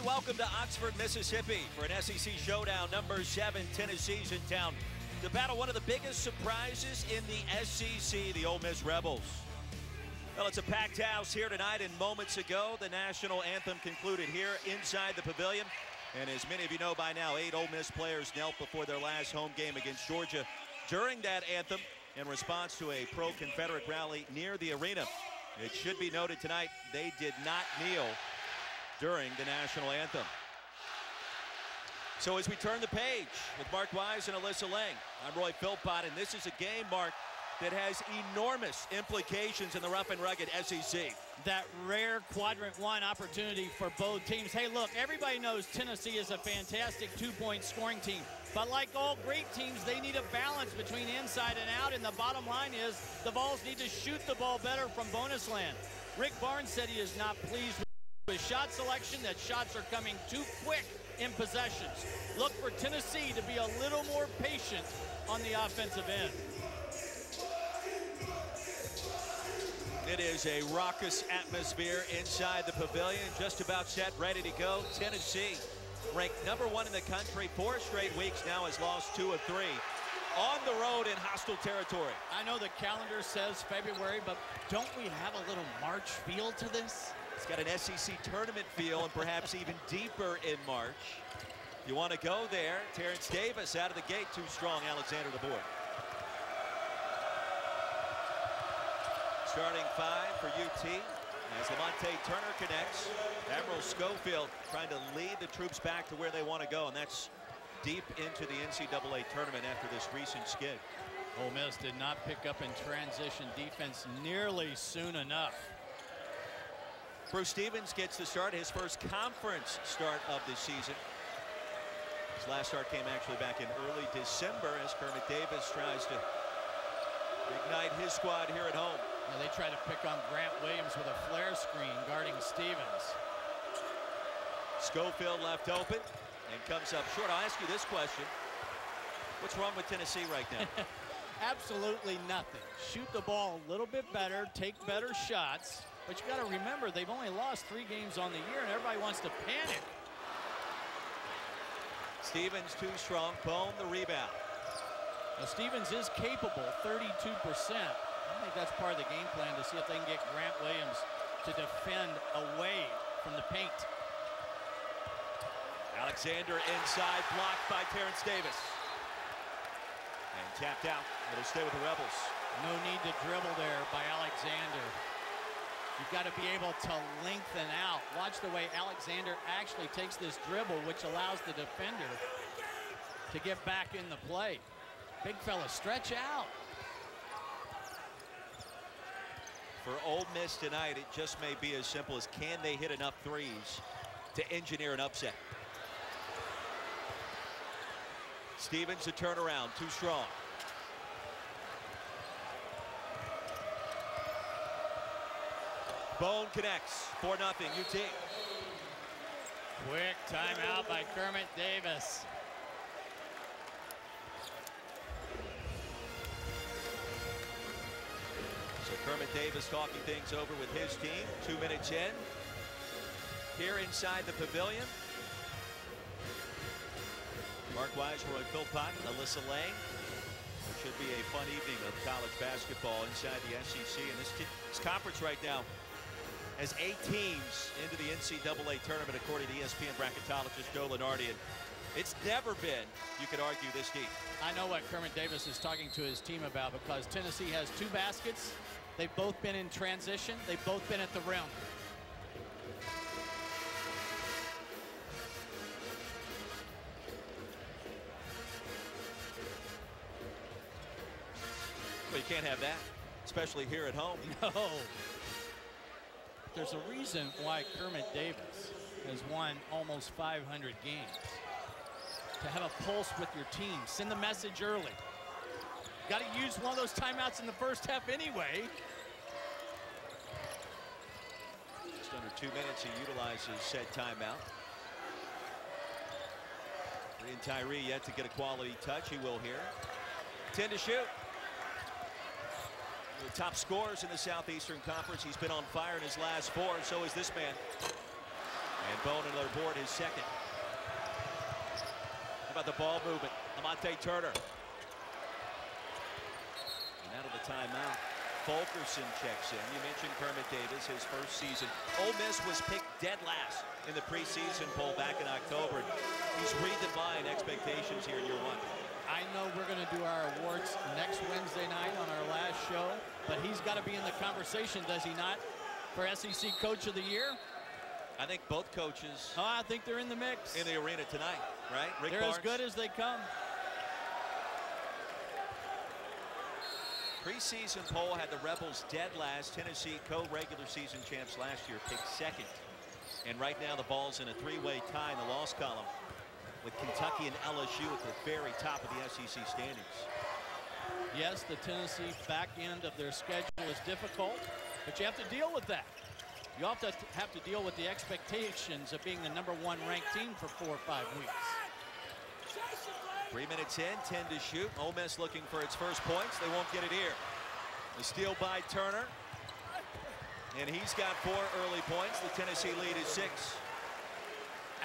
and welcome to Oxford, Mississippi for an SEC Showdown. Number 7, Tennessee's in town to battle one of the biggest surprises in the SEC, the Ole Miss Rebels. Well, it's a packed house here tonight, and moments ago, the national anthem concluded here inside the pavilion. And as many of you know by now, 8 Ole Miss players knelt before their last home game against Georgia during that anthem in response to a pro-Confederate rally near the arena. It should be noted tonight, they did not kneel during the national anthem. So as we turn the page with Mark Wise and Alyssa Lang, I'm Roy Philpott, and this is a game, Mark, that has enormous implications in the rough and rugged SEC. That rare quadrant one opportunity for both teams. Hey, look, everybody knows Tennessee is a fantastic two-point scoring team. But like all great teams, they need a balance between inside and out. And the bottom line is the Vols need to shoot the ball better from bonus land. Rick Barnes said he is not pleased with shot selection, that shots are coming too quick in possessions. Look for Tennessee to be a little more patient on the offensive end. It is a raucous atmosphere inside the pavilion, just about set, ready to go. Tennessee, ranked number 1 in the country, 4 straight weeks now, has lost 2 of 3 on the road in hostile territory. I know the calendar says February, but don't we have a little March feel to this? It's got an SEC tournament feel, and perhaps even deeper in March. You want to go there. Terrence Davis out of the gate, too strong. Alexander the board. Starting 5 for UT as Lamonte Turner connects. Admiral Schofield trying to lead the troops back to where they want to go, and that's deep into the NCAA tournament after this recent skid. Ole Miss did not pick up in transition defense nearly soon enough. Bruce Stevens gets the start, his first conference start of the season. His last start came actually back in early December as Kermit Davis tries to ignite his squad here at home. Now they try to pick on Grant Williams with a flare screen guarding Stevens. Schofield left open and comes up short. I'll ask you this question. What's wrong with Tennessee right now? Absolutely nothing. Shoot the ball a little bit better, take better shots. But you got to remember, they've only lost 3 games on the year, and everybody wants to panic. Stevens too strong. Bone the rebound. Now Stevens is capable, 32%. I think that's part of the game plan to see if they can get Grant Williams to defend away from the paint. Alexander inside, blocked by Terrence Davis. And tapped out. It'll stay with the Rebels. No need to dribble there by Alexander. You've got to be able to lengthen out. Watch the way Alexander actually takes this dribble, which allows the defender to get back in the play. Big fella, stretch out. For Ole Miss tonight, it just may be as simple as can they hit enough threes to engineer an upset. Stevens, a turnaround, too strong. Bone connects, 4-0 UT. Quick timeout by Kermit Davis. So Kermit Davis talking things over with his team. 2 minutes in. Here inside the pavilion. Mark Wise, Roy Philpott, Alyssa Lang. It should be a fun evening of college basketball inside the SEC. And this conference right now has 8 teams into the NCAA tournament, according to ESPN bracketologist Joe Lunardi. And it's never been, you could argue, this deep. I know what Kermit Davis is talking to his team about, because Tennessee has 2 baskets. They've both been in transition. They've both been at the rim. Well, you can't have that, especially here at home. No. There's a reason why Kermit Davis has won almost 500 games. To have a pulse with your team. Send the message early. Got to use one of those timeouts in the first half anyway. Just under 2 minutes, he utilizes said timeout. Rian Tyree yet to get a quality touch. He will here. 10 to shoot. The top scorers in the Southeastern Conference. He's been on fire in his last 4, and so is this man. And Bone another board, his second. How about the ball movement? Lamonte Turner. And out of the timeout, Fulkerson checks in. You mentioned Kermit Davis, his first season. Ole Miss was picked dead last in the preseason poll back in October. He's redefined expectations here in year one. I know we're going to do our awards next Wednesday night on our last show, but he's got to be in the conversation, does he not, for SEC Coach of the Year? I think both coaches. Oh, I think they're in the mix. In the arena tonight, right? Rick They're Barnes. as good as they come. Preseason poll had the Rebels dead last. Tennessee, co-regular season champs last year, picked second. And right now the ball's in a three-way tie in the loss column, with Kentucky and LSU at the very top of the SEC standings. Yes, the Tennessee back end of their schedule is difficult, but you have to deal with that. You have to deal with the expectations of being the #1 ranked team for 4 or 5 weeks. 3 minutes in, 10 to shoot. Ole Miss looking for its first points. They won't get it here. The steal by Turner. And he's got 4 early points. The Tennessee lead is 6.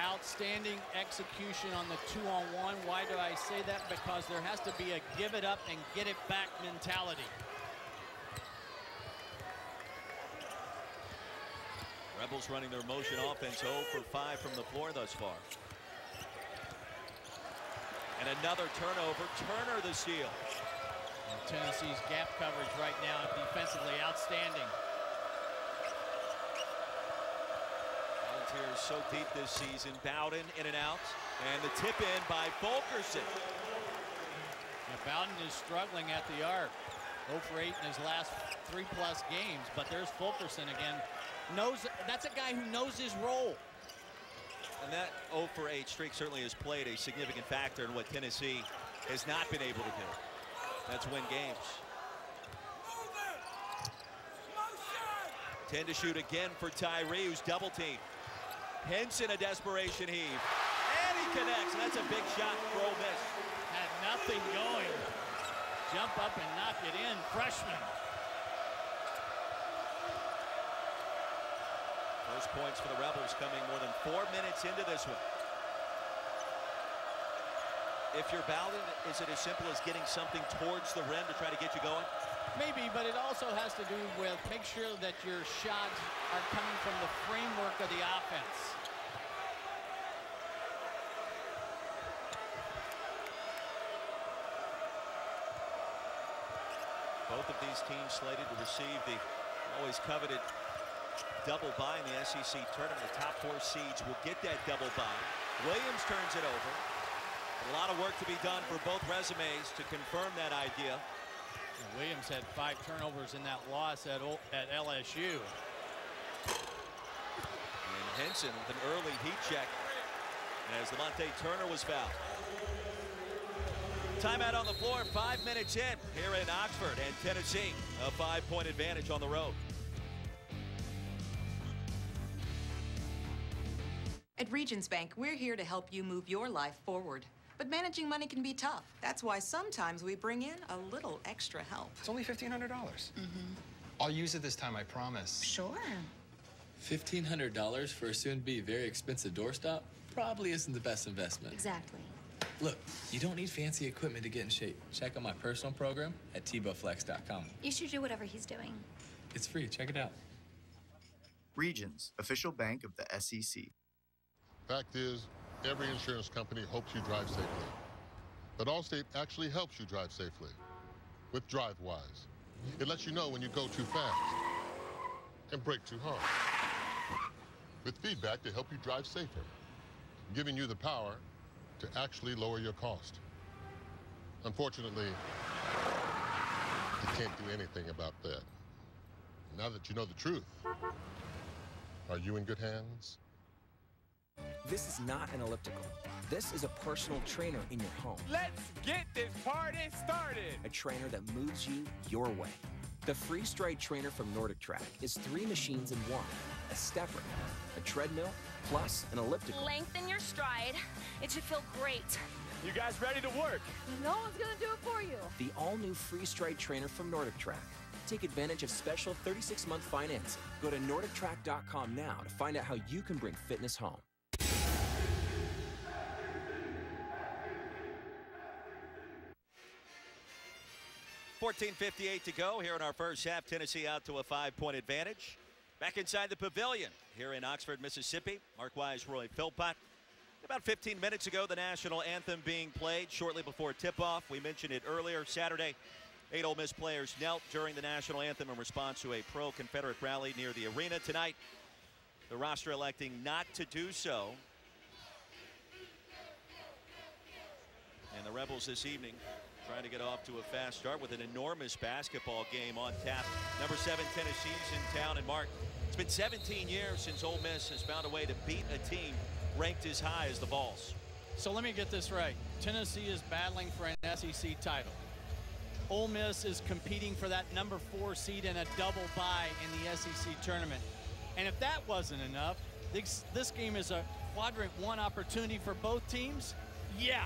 Outstanding execution on the 2-on-1. Why do I say that? Because there has to be a give it up and get it back mentality. Rebels running their motion offense 0 for 5 from the floor thus far. And another turnover. Turner the steal. And Tennessee's gap coverage right now defensively outstanding. Volunteers so deep this season. Bowden in and out. And the tip in by Fulkerson. Now, Bowden is struggling at the arc. 0 for 8 in his last 3+ games. But there's Fulkerson again. That's a guy who knows his role. And that 0 for 8 streak certainly has played a significant factor in what Tennessee has not been able to do. That's win games. 10 to shoot again for Tyree, who's double teamed. Henson a desperation heave. And he connects. And that's a big shot for Ole Miss. Had nothing going. Jump up and knock it in. Freshman. First points for the Rebels coming more than 4 minutes into this one. If you're Bowden, is it as simple as getting something towards the rim to try to get you going? Maybe, but it also has to do with make sure that your shots are coming from the framework of the offense. Both of these teams slated to receive the always coveted double bye in the SEC tournament. The top 4 seeds will get that double bye. Williams turns it over. A lot of work to be done for both resumes to confirm that idea. And Williams had 5 turnovers in that loss at LSU. And Henson with an early heat check as Lamonte Turner was fouled. Timeout on the floor, 5 minutes in here in Oxford, and Tennessee a 5-point advantage on the road. At Regions Bank, we're here to help you move your life forward. But managing money can be tough. That's why sometimes we bring in a little extra help. It's only $1,500. I'll use it this time, I promise. Sure. $1,500 for a soon-to-be very expensive doorstop probably isn't the best investment. Exactly. Look, you don't need fancy equipment to get in shape. Check out my personal program at TebowFlex.com. You should do whatever he's doing. It's free. Check it out. Regions, official bank of the SEC. Fact is, every insurance company hopes you drive safely. But Allstate actually helps you drive safely with DriveWise. It lets you know when you go too fast and brake too hard. With feedback to help you drive safer, giving you the power to actually lower your cost. Unfortunately, you can't do anything about that. Now that you know the truth, are you in good hands? This is not an elliptical. This is a personal trainer in your home. Let's get this party started. A trainer that moves you your way. The Free Stride trainer from Nordic Track is 3 machines in 1. A stepper, a treadmill, plus an elliptical. Lengthen your stride. It should feel great. You guys ready to work? No one's gonna do it for you. The all-new Free Stride trainer from Nordic Track. Take advantage of special 36-month financing. Go to NordicTrack.com now to find out how you can bring fitness home. 14:58 to go here in our first half. Tennessee out to a 5-point advantage. Back inside the pavilion here in Oxford, Mississippi. Mark Wise, Roy Philpott. About 15 minutes ago, the national anthem being played shortly before tip-off. We mentioned it earlier. Saturday, 8 Ole Miss players knelt during the national anthem in response to a pro-Confederate rally near the arena. Tonight, the roster electing not to do so. And the Rebels this evening trying to get off to a fast start with an enormous basketball game on tap. Number 7 Tennessee's in town. And Mark, it's been 17 years since Ole Miss has found a way to beat a team ranked as high as the Vols. So let me get this right. Tennessee is battling for an SEC title. Ole Miss is competing for that number 4 seed and a double bye in the SEC tournament. And if that wasn't enough, this game is a quadrant 1 opportunity for both teams. Yeah,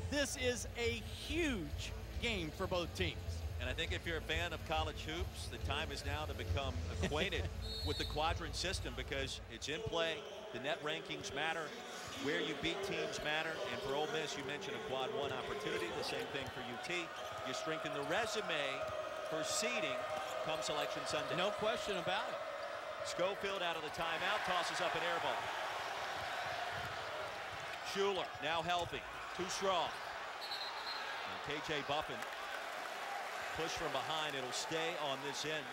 this is a huge game for both teams. And I think if you're a fan of college hoops, the time is now to become acquainted with the quadrant system, because it's in play. The net rankings matter. Where you beat teams matter. And for Ole Miss, you mentioned a quad 1 opportunity. The same thing for UT. You strengthen the resume for seeding come Selection Sunday. No question about it. Schofield out of the timeout, tosses up an air ball. Schuler now healthy, too strong. And KJ Buffin push from behind. It'll stay on this end.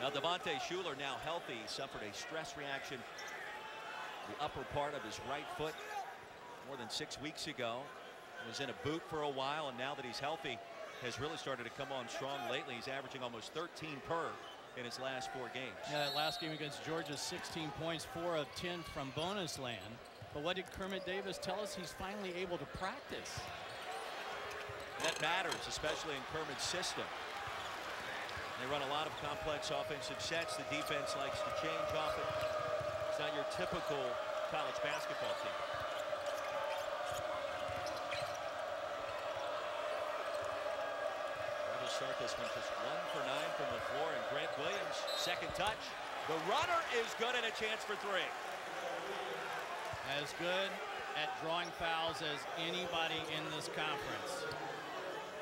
Now Devontae Schuler now healthy. He suffered a stress reaction the upper part of his right foot more than 6 weeks ago. Was in a boot for a while, and now that he's healthy, has really started to come on strong lately. He's averaging almost 13 per in his last 4 games. Yeah, that last game against Georgia, 16 points, 4 of 10 from bonus land. But what did Kermit Davis tell us? He's finally able to practice. That matters, especially in Kermit's system. They run a lot of complex offensive sets. The defense likes to change often. It's not your typical college basketball team. Rebels start this one just 1 for 9 from the floor, and Grant Williams, second touch. The runner is good and a chance for 3. As good at drawing fouls as anybody in this conference.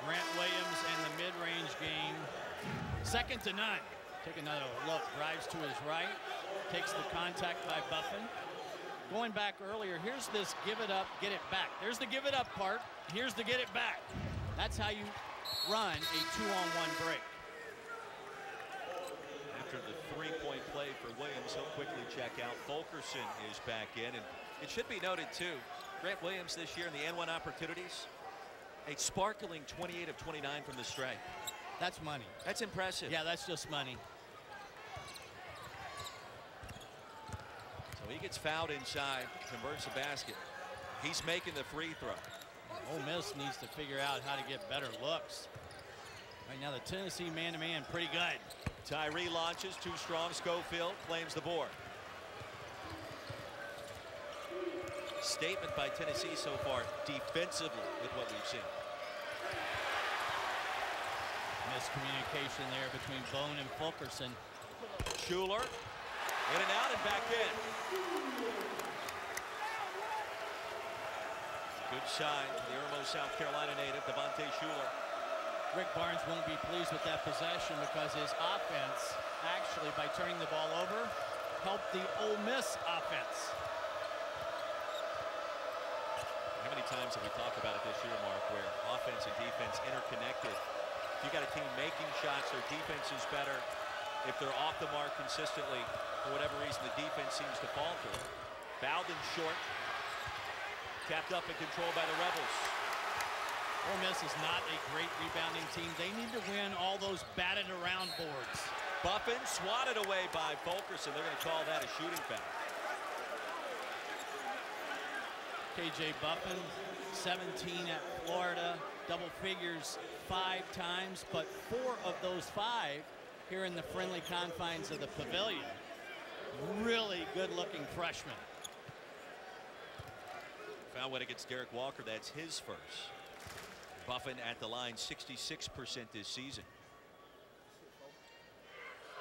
Grant Williams in the mid-range game, second to none. Take another look, drives to his right, takes the contact by Buffin. Going back earlier, here's this give it up, get it back. There's the give it up part, here's the get it back. That's how you run a 2-on-1 break. After the 3-point play for Williams, he'll quickly check out. Fulkerson is back in, and it should be noted too, Grant Williams this year in the N1 opportunities, a sparkling 28 of 29 from the stripe. That's money. That's impressive. Yeah, that's just money. So he gets fouled inside, converts the basket. He's making the free throw. Ole Miss needs to figure out how to get better looks. Right now, the Tennessee man-to-man pretty good. Tyree launches, too strong. Schofield claims the board. Statement by Tennessee so far defensively with what we've seen. Miscommunication there between Bone and Fulkerson. Schuler in and out and back in. Good sign to the Irmo, South Carolina native, Devontae Schuler. Rick Barnes won't be pleased with that possession because his offense, actually, by turning the ball over, helped the Ole Miss offense. How many times have we talked about it this year, Mark, where offense and defense interconnected? If you got a team making shots, their defense is better. If they're off the mark consistently, for whatever reason, the defense seems to falter. Bowden short. Capped up and controlled by the Rebels. Ole Miss is not a great rebounding team. They need to win all those batted around boards. Buffin swatted away by Fulkerson. They're going to call that a shooting foul. KJ Buffin, 17 at Florida, double figures 5 times, but 4 of those 5 here in the friendly confines of the pavilion. Really good-looking freshman. Foul went against Derek Walker. That's his first. Buffin at the line 66% this season.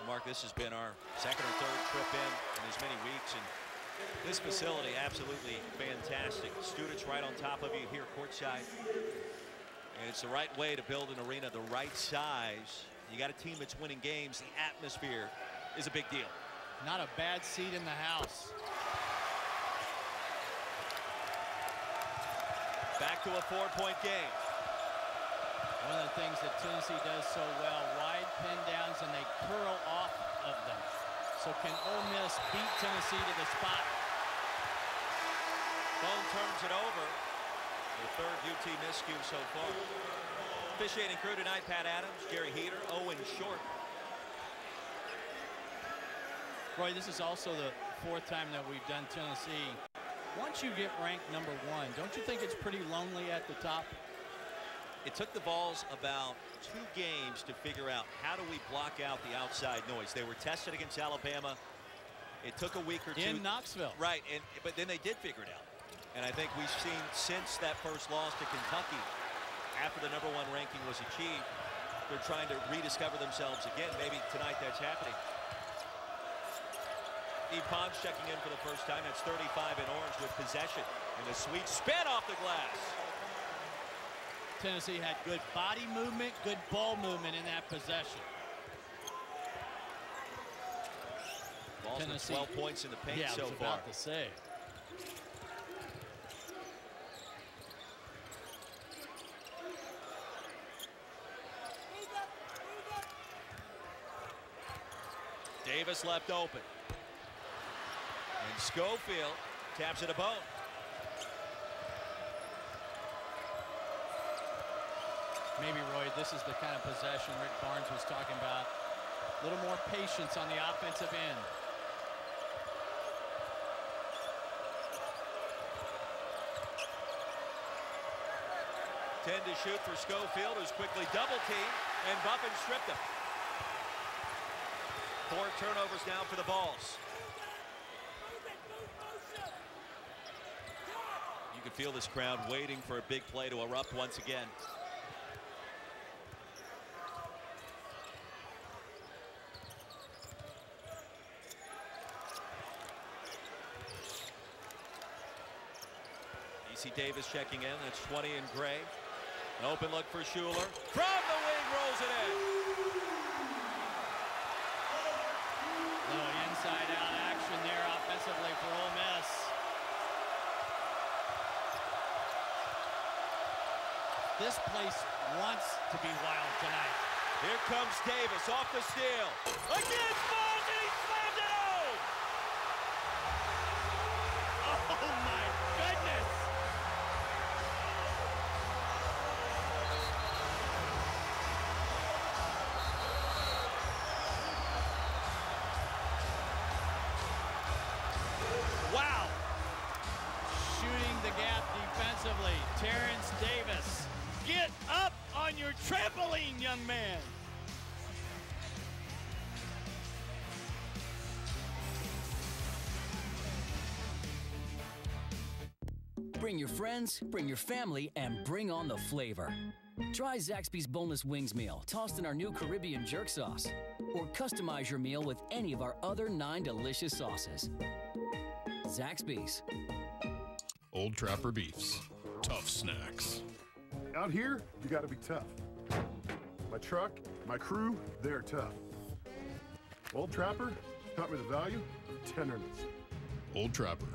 Mark, this has been our second or third trip in as many weeks, and this facility absolutely fantastic. Students right on top of you here courtside. And it's the right way to build an arena, the right size. You got a team that's winning games. The atmosphere is a big deal. Not a bad seat in the house. Back to a 4-point game. One of the things that Tennessee does so well, wide pin downs, and they curl off of them. So can Ole Miss beat Tennessee to the spot? Bone turns it over. The third UT miscue so far. Officiating crew tonight, Pat Adams, Jerry Heater, Owen Short. Roy, this is also the 4th time that we've done Tennessee. Once you get ranked #1, don't you think it's pretty lonely at the top? It took the Vols about 2 games to figure out how do we block out the outside noise. They were tested against Alabama. It took a week or 2. In Knoxville. Right, but then they did figure it out. And I think we've seen since that first loss to Kentucky, after the #1 ranking was achieved, they're trying to rediscover themselves again. Maybe tonight that's happening. Steve Pons checking in for the first time. That's 35 in orange with possession. And a sweet spin off the glass. Tennessee had good body movement, good ball movement in that possession. Vols with 12 points in the paint so far. Yeah, I was about to say. Davis left open. And Schofield taps it a bone. Maybe, Roy, this is the kind of possession Rick Barnes was talking about. A little more patience on the offensive end. To shoot for Schofield, who's quickly double-teamed, and Buffin stripped him. 4 turnovers now for the Vols. You can feel this crowd waiting for a big play to erupt once again. E.C. Davis checking in. That's 20 in gray. An open look for Schuler. From the wing, rolls it in. Little inside-out action there offensively for Ole Miss. This place wants to be wild tonight. Here comes Davis off the steal. Again, falls and he slams it home. Oh my goodness. Wow. Shooting the gap defensively, Terrence Davis. Get up on your trampoline, young man. Bring your friends, bring your family, and bring on the flavor. Try Zaxby's Boneless Wings Meal, tossed in our new Caribbean jerk sauce. Or customize your meal with any of our other 9 delicious sauces. Zaxby's. Old Trapper Beefs. Tough snacks. Out here, you gotta be tough. My truck, my crew, they're tough. Old Trapper taught me the value of tenderness. Old Trapper,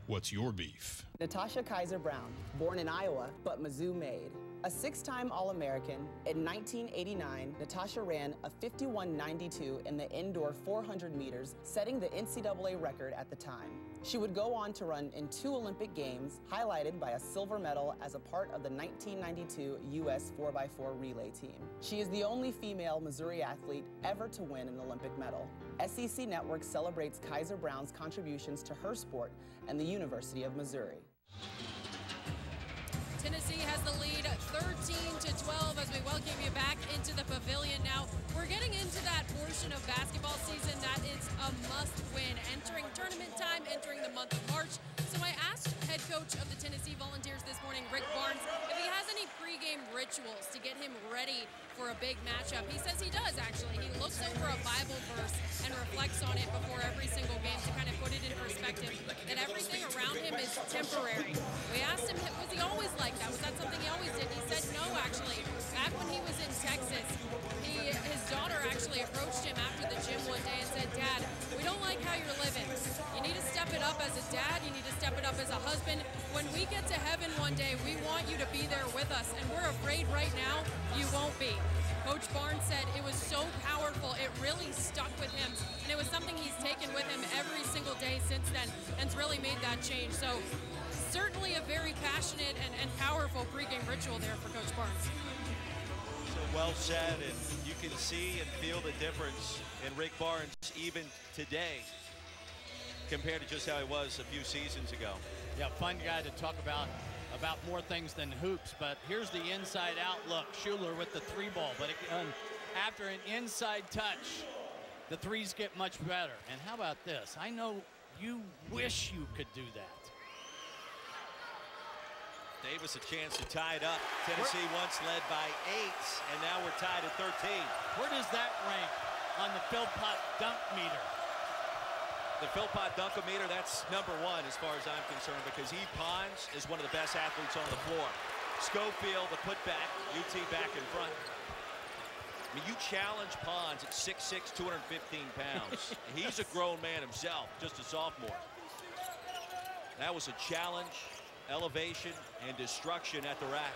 what's your beef? Natasha Kaiser Brown, born in Iowa, but Mizzou made. A 6-time All-American, in 1989, Natasha ran a 51.92 in the indoor 400 meters, setting the NCAA record at the time. She would go on to run in 2 Olympic Games, highlighted by a silver medal as a part of the 1992 U.S. 4x4 relay team. She is the only female Missouri athlete ever to win an Olympic medal. SEC Network celebrates Kaiser Brown's contributions to her sport and the University of Missouri. Tennessee has the lead 13-12 as we welcome you back into the pavilion. Now, we're getting into that portion of basketball season that is a must-win. Entering tournament time, entering the month of March. So I asked head coach of the Tennessee Volunteers this morning, Rick Barnes, if he has any pregame rituals to get him ready for a big matchup. He says he does, actually. He looks over a Bible verse and reflects on it before every single game to kind of put it in perspective that everything around him is temporary. We asked him, was he always like that? Was that something he always did? He said no, actually. up as a dad. You need to step it up as a husband. When we get to heaven one day, we want you to be there with us, and we're afraid right now you won't be. Coach Barnes said it was so powerful, it really stuck with him, and it was something he's taken with him every single day since then, and it's really made that change. So certainly a very passionate and powerful pregame ritual there for Coach Barnes. So well said, and you can see and feel the difference in Rick Barnes even today compared to just how he was a few seasons ago. Yeah, fun guy to talk about more things than hoops, but here's the inside out look. Schuler with the 3-ball, but again, after an inside touch, the threes get much better. And how about this? I know you wish you could do that. Davis a chance to tie it up. Tennessee once led by 8, and now we're tied at 13. Where does that rank on the Philpott dunk meter? The Philpott Dunkometer, that's number 1 as far as I'm concerned, because Yves Pons is one of the best athletes on the floor. Schofield, the putback, UT back in front. I mean, you challenge Pons at 6'6", 215 pounds. He's a grown man himself, just a sophomore. That was a challenge, elevation, and destruction at the rack.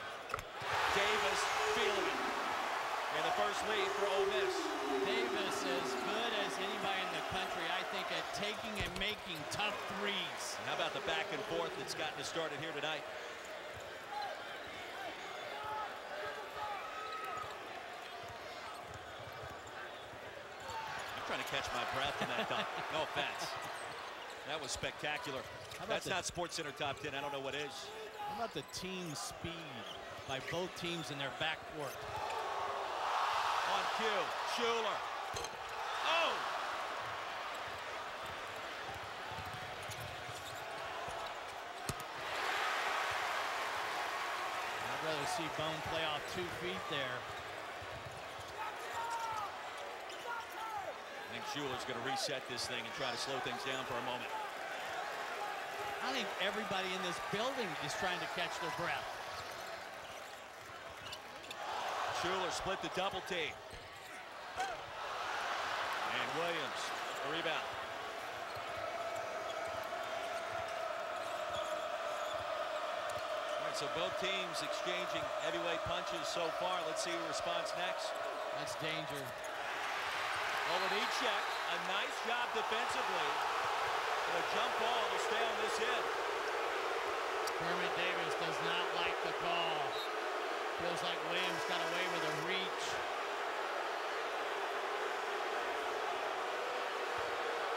Davis feeling it. And the first lead for Ole Miss. Davis as good as anybody in the country, I think, at taking and making tough threes. And how about the back and forth that's gotten us started here tonight? I'm trying to catch my breath in that dunk. No offense. That was spectacular. That's not SportsCenter top 10. I don't know what is. How about the team speed by both teams in their backcourt? On cue, Schuler. Oh! I'd rather see Bone play off 2 feet there. I think Schuler's going to reset this thing and try to slow things down for a moment. I think everybody in this building is trying to catch their breath. Schuler split the double team. And Williams, a rebound. All right, so both teams exchanging heavyweight punches so far. Let's see who responds next. That's danger. Olenicek, a nice job defensively. And a jump ball to stay on this hit. Kermit Davis does not like the call. Feels like Williams got away with a reach.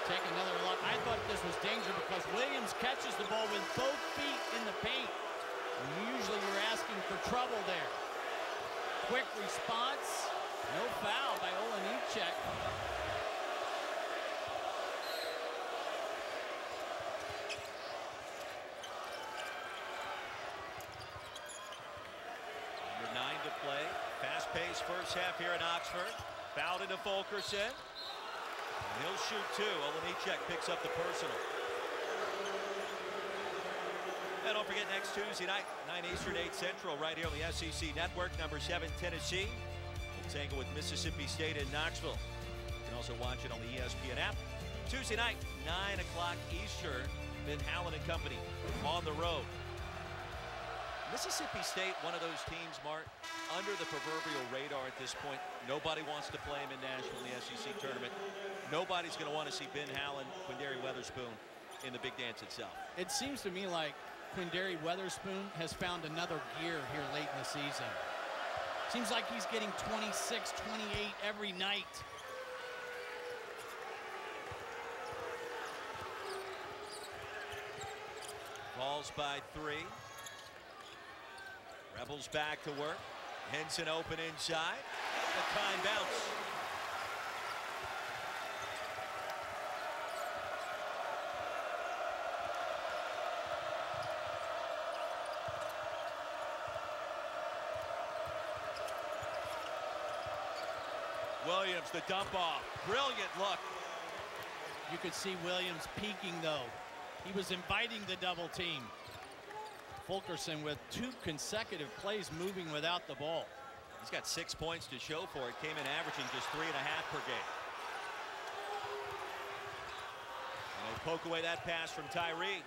Take another look. I thought this was danger because Williams catches the ball with both feet in the paint. And usually you're asking for trouble there. Quick response. No foul by Olenicek. Number 9 to play. Fast-paced first half here in Oxford. Fouled into Fulkerson. And he'll shoot 2. Olenicek picks up the personal. And don't forget, next Tuesday night, 9 Eastern, 8 Central, right here on the SEC Network. Number 7, Tennessee. We'll tangle with Mississippi State in Knoxville. You can also watch it on the ESPN app. Tuesday night, 9 o'clock Eastern. Ben Howland and company on the road. Mississippi State, one of those teams, Mark, under the proverbial radar at this point. Nobody wants to play him in Nashville in the SEC tournament. Nobody's going to want to see Ben Howland, Quindary Weatherspoon in the big dance itself. It seems to me like Quindary Weatherspoon has found another gear here late in the season. Seems like he's getting 26, 28 every night. Falls by 3. Rebels back to work. Henson open inside. A time bounce. Williams, the dump off. Brilliant look. You could see Williams peeking, though. He was inviting the double team. Fulkerson with 2 consecutive plays moving without the ball. He's got 6 points to show for it. Came in averaging just 3.5 per game. And poke away that pass from Tyree.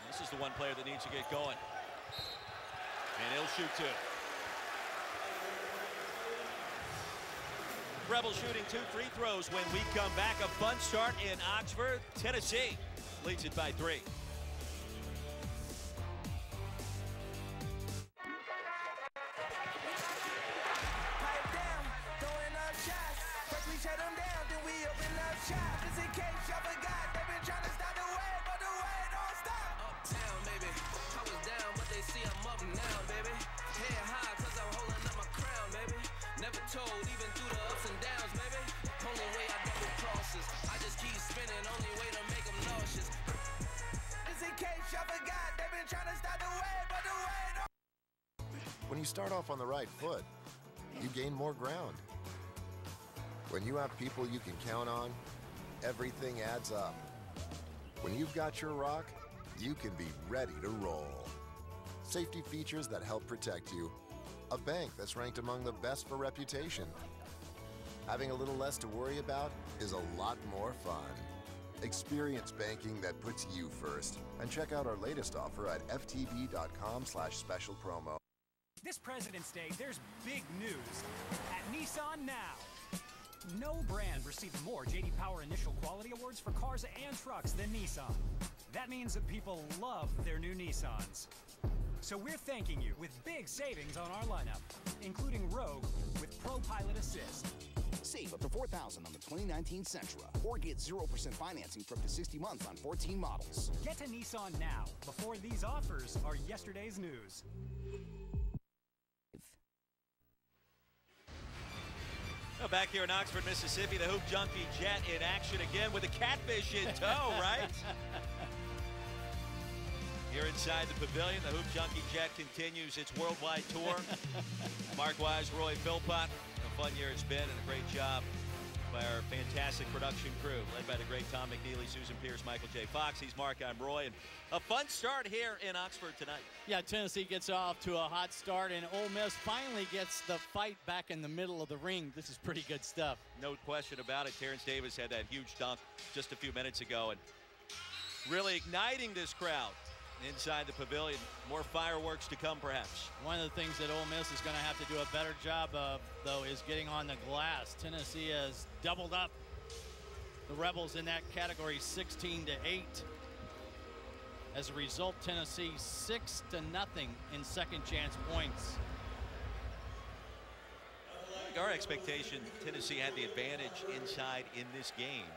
This is the one player that needs to get going. And he'll shoot 2. Rebels shooting 2 free throws when we come back. A fun start in Oxford. Tennessee leads it by 3. When you start off on the right foot, you gain more ground. When you have people you can count on, everything adds up. When you've got your rock, you can be ready to roll. Safety features that help protect you. A bank that's ranked among the best for reputation. Having a little less to worry about is a lot more fun. Experience banking that puts you first. And check out our latest offer at ftb.com/special promo. This President's Day, there's big news at Nissan Now. No brand received more J.D. Power Initial Quality Awards for cars and trucks than Nissan. That means that people love their new Nissans. So we're thanking you with big savings on our lineup, including Rogue with Pro Pilot Assist. Save up to $4,000 on the 2019 Sentra, or get 0% financing for up to 60 months on 14 models. Get to Nissan now, before these offers are yesterday's news. Well, back here in Oxford, Mississippi, the Hoop Junkie Jet in action again with a catfish in tow, right? Here inside the pavilion, the Hoop Junkie Jet continues its worldwide tour. Mark Wise, Roy Philpott. A fun year it's been, and a great job by our fantastic production crew, led by the great Tom McNeely, Susan Pierce, Michael J. Fox. He's Mark, I'm Roy, and a fun start here in Oxford tonight. Yeah, Tennessee gets off to a hot start, and Ole Miss finally gets the fight back in the middle of the ring. This is pretty good stuff. No question about it. Terrence Davis had that huge dunk just a few minutes ago, and really igniting this crowd inside the pavilion. More fireworks to come, perhaps. One of the things that Ole Miss is going to have to do a better job of, though, is getting on the glass. Tennessee has doubled up the Rebels in that category, 16-8. As a result, Tennessee 6-0 in second chance points. Our expectation, Tennessee had the advantage inside in this game.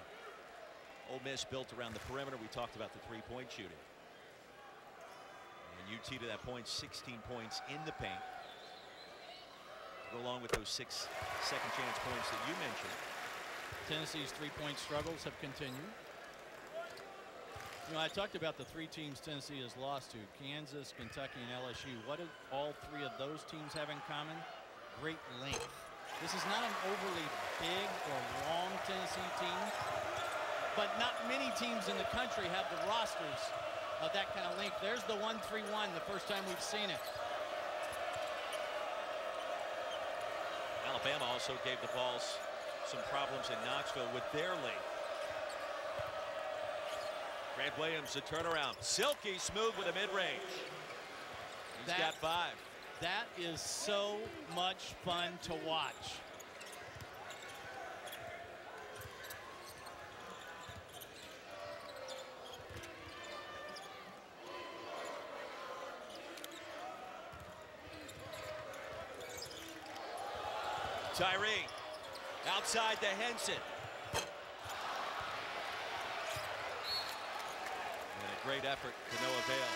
Ole Miss built around the perimeter. We talked about the three-point shooting. UT to that point, 16 points in the paint. Go along with those 6 second chance points that you mentioned. Tennessee's three-point struggles have continued. You know, I talked about the 3 teams Tennessee has lost to, Kansas, Kentucky, and LSU. What do all 3 of those teams have in common? Great length. This is not an overly big or long Tennessee team, but not many teams in the country have the rosters of that kind of length. There's the 1-3-1, the first time we've seen it. Alabama also gave the Vols some problems in Knoxville with their length. Grant Williams, the turnaround. Silky smooth with a mid-range. He's got 5. That is so much fun to watch. Tyree outside to Henson. And a great effort to no avail.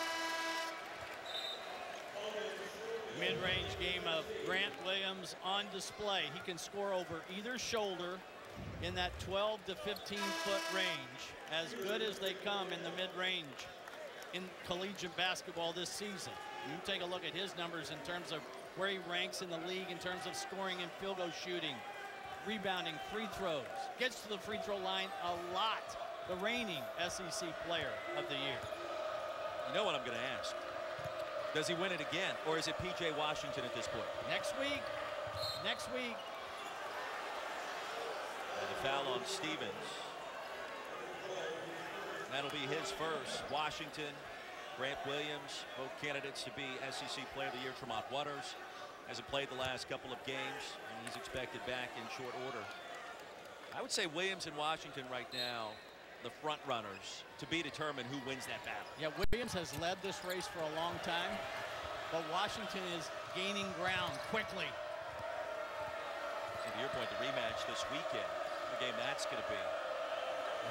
Mid-range game of Grant Williams on display. He can score over either shoulder in that 12 to 15-foot range. As good as they come in the mid-range in collegiate basketball this season. You take a look at his numbers in terms of where he ranks in the league in terms of scoring and field goal shooting, rebounding, free throws. Gets to the free throw line a lot. The reigning SEC player of the year. You know what I'm going to ask? Does he win it again, or is it P.J. Washington at this point? Next week. Next week. And the foul on Stevens. That'll be his first. Washington, Grant Williams, both candidates to be SEC Player of the Year. Tremont Waters hasn't played the last couple of games, and he's expected back in short order. I would say Williams and Washington right now, the front runners to be determined who wins that battle. Yeah, Williams has led this race for a long time, but Washington is gaining ground quickly. And to your point, the rematch this weekend, the game that's going to be.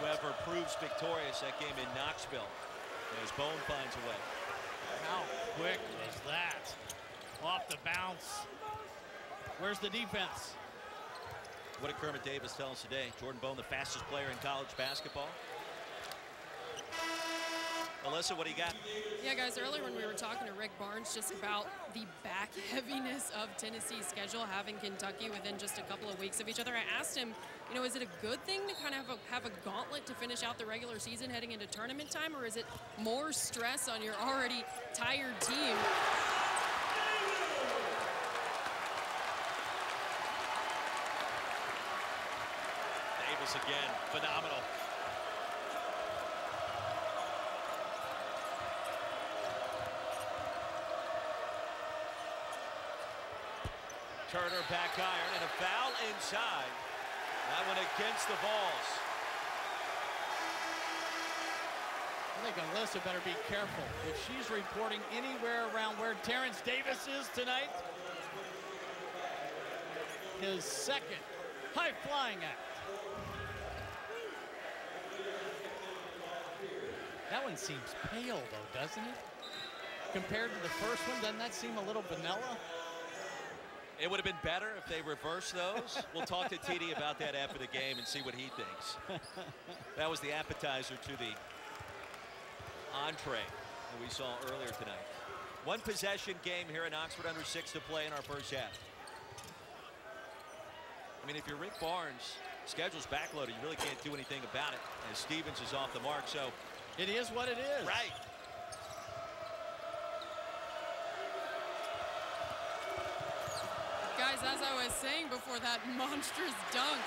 Whoever proves victorious that game in Knoxville, as Bone finds a way. How quick was that? Off the bounce. Where's the defense? What did Kermit Davis tell us today? Jordan Bone, the fastest player in college basketball. Alyssa, what do you got? Yeah, guys, earlier when we were talking to Rick Barnes just about the back heaviness of Tennessee's schedule, having Kentucky within just a couple of weeks of each other, I asked him, you know, is it a good thing to kind of have a gauntlet to finish out the regular season heading into tournament time, or is it more stress on your already tired team? Davis again, phenomenal. Turner back iron and a foul inside. That one against the Vols. I think Alyssa better be careful. If she's reporting anywhere around where Terrence Davis is tonight, his second high-flying act. That one seems pale, though, doesn't it? Compared to the first one, doesn't that seem a little vanilla? It would have been better if they reversed those. We'll talk to TD about that after the game and see what he thinks. That was the appetizer to the entree that we saw earlier tonight. One possession game here in Oxford, under 6 to play in our first half. I mean, if you're Rick Barnes, schedule's backloaded, you really can't do anything about it as Stevens is off the mark. So it is what it is. Right. Guys, as I was saying before that monstrous dunk,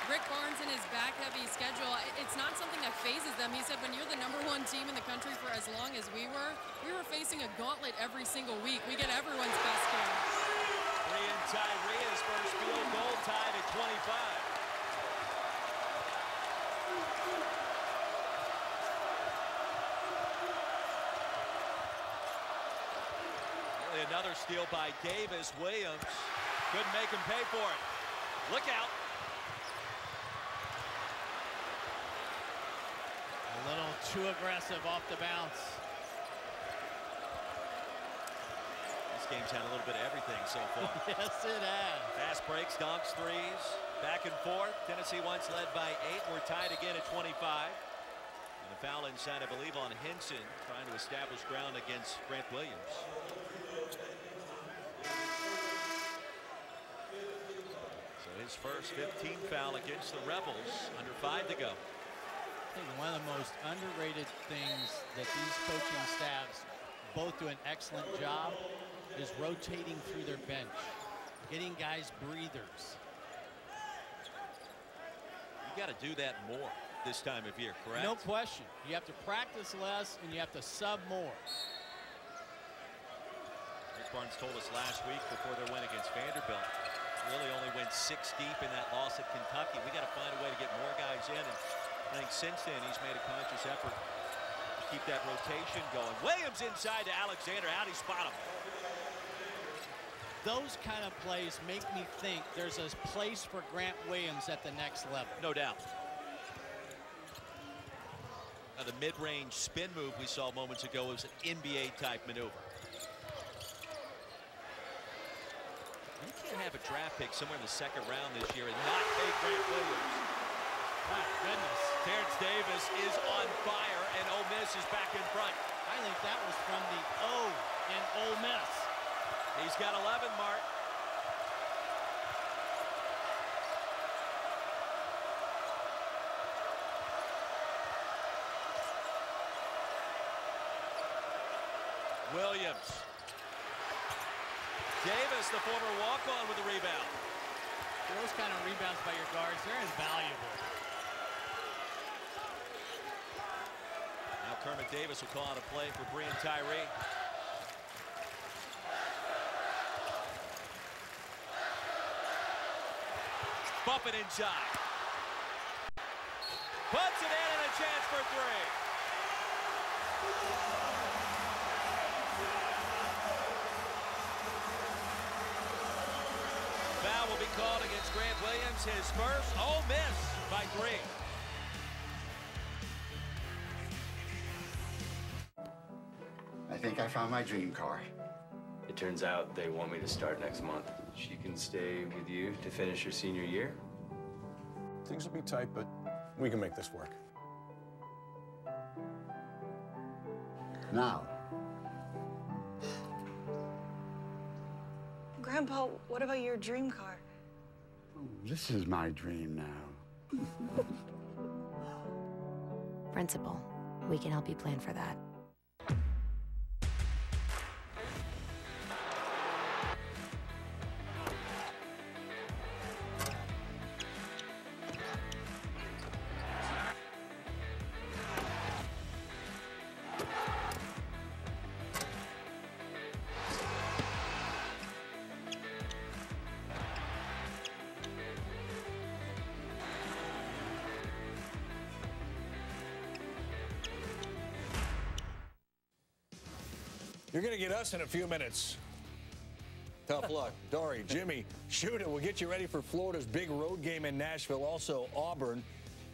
Rick Barnes and his back-heavy schedule, it's not something that phases them. He said when you're the #1 team in the country for as long as we were facing a gauntlet every single week. We get everyone's best game. Brian Tyrea's first field goal, tied at 25. Another steal by Davis. Williams couldn't make him pay for it. Look out. A little too aggressive off the bounce. This game's had a little bit of everything so far. Yes, it has. Fast breaks, dunks, threes, back and forth. Tennessee once led by 8. We're tied again at 25. And a foul inside, I believe, on Henson, trying to establish ground against Grant Williams. So his first 15 foul against the Rebels, under 5 to go. I think one of the most underrated things that these coaching staffs both do an excellent job is rotating through their bench, getting guys breathers. You got to do that more this time of year, correct? No question. You have to practice less and you have to sub more. Rick Barnes told us last week before their win against Vanderbilt, really only went 6 deep in that loss at Kentucky. We got to find a way to get more guys in, and I think since then he's made a conscious effort to keep that rotation going. Williams inside to Alexander. How'd he spot him? Those kind of plays make me think there's a place for Grant Williams at the next level. No doubt. Now the mid-range spin move we saw moments ago was an NBA-type maneuver. You can't have a draft pick somewhere in the 2nd round this year and not take Grant Williams. My goodness. Terrence Davis is on fire, and Ole Miss is back in front. I think that was from the O in Ole Miss. He's got 11, Mark. Williams. Davis, the former walk-on, with the rebound. Those kind of rebounds by your guards, they're invaluable. Kermit Davis will call out a play for Breein Tyree. Buffett inside. Puts it in and a chance for three. Foul will be called against Grant Williams. His first. Ole Miss by 3. I think I found my dream car. It turns out they want me to start next month. She can stay with you to finish her senior year. Things will be tight, but we can make this work. Now. Grandpa, what about your dream car? This is my dream now. Principal, we can help you plan for that. You're going to get us in a few minutes. Tough luck. Dory, Jimmy, shoot it. We'll get you ready for Florida's big road game in Nashville. Also, Auburn.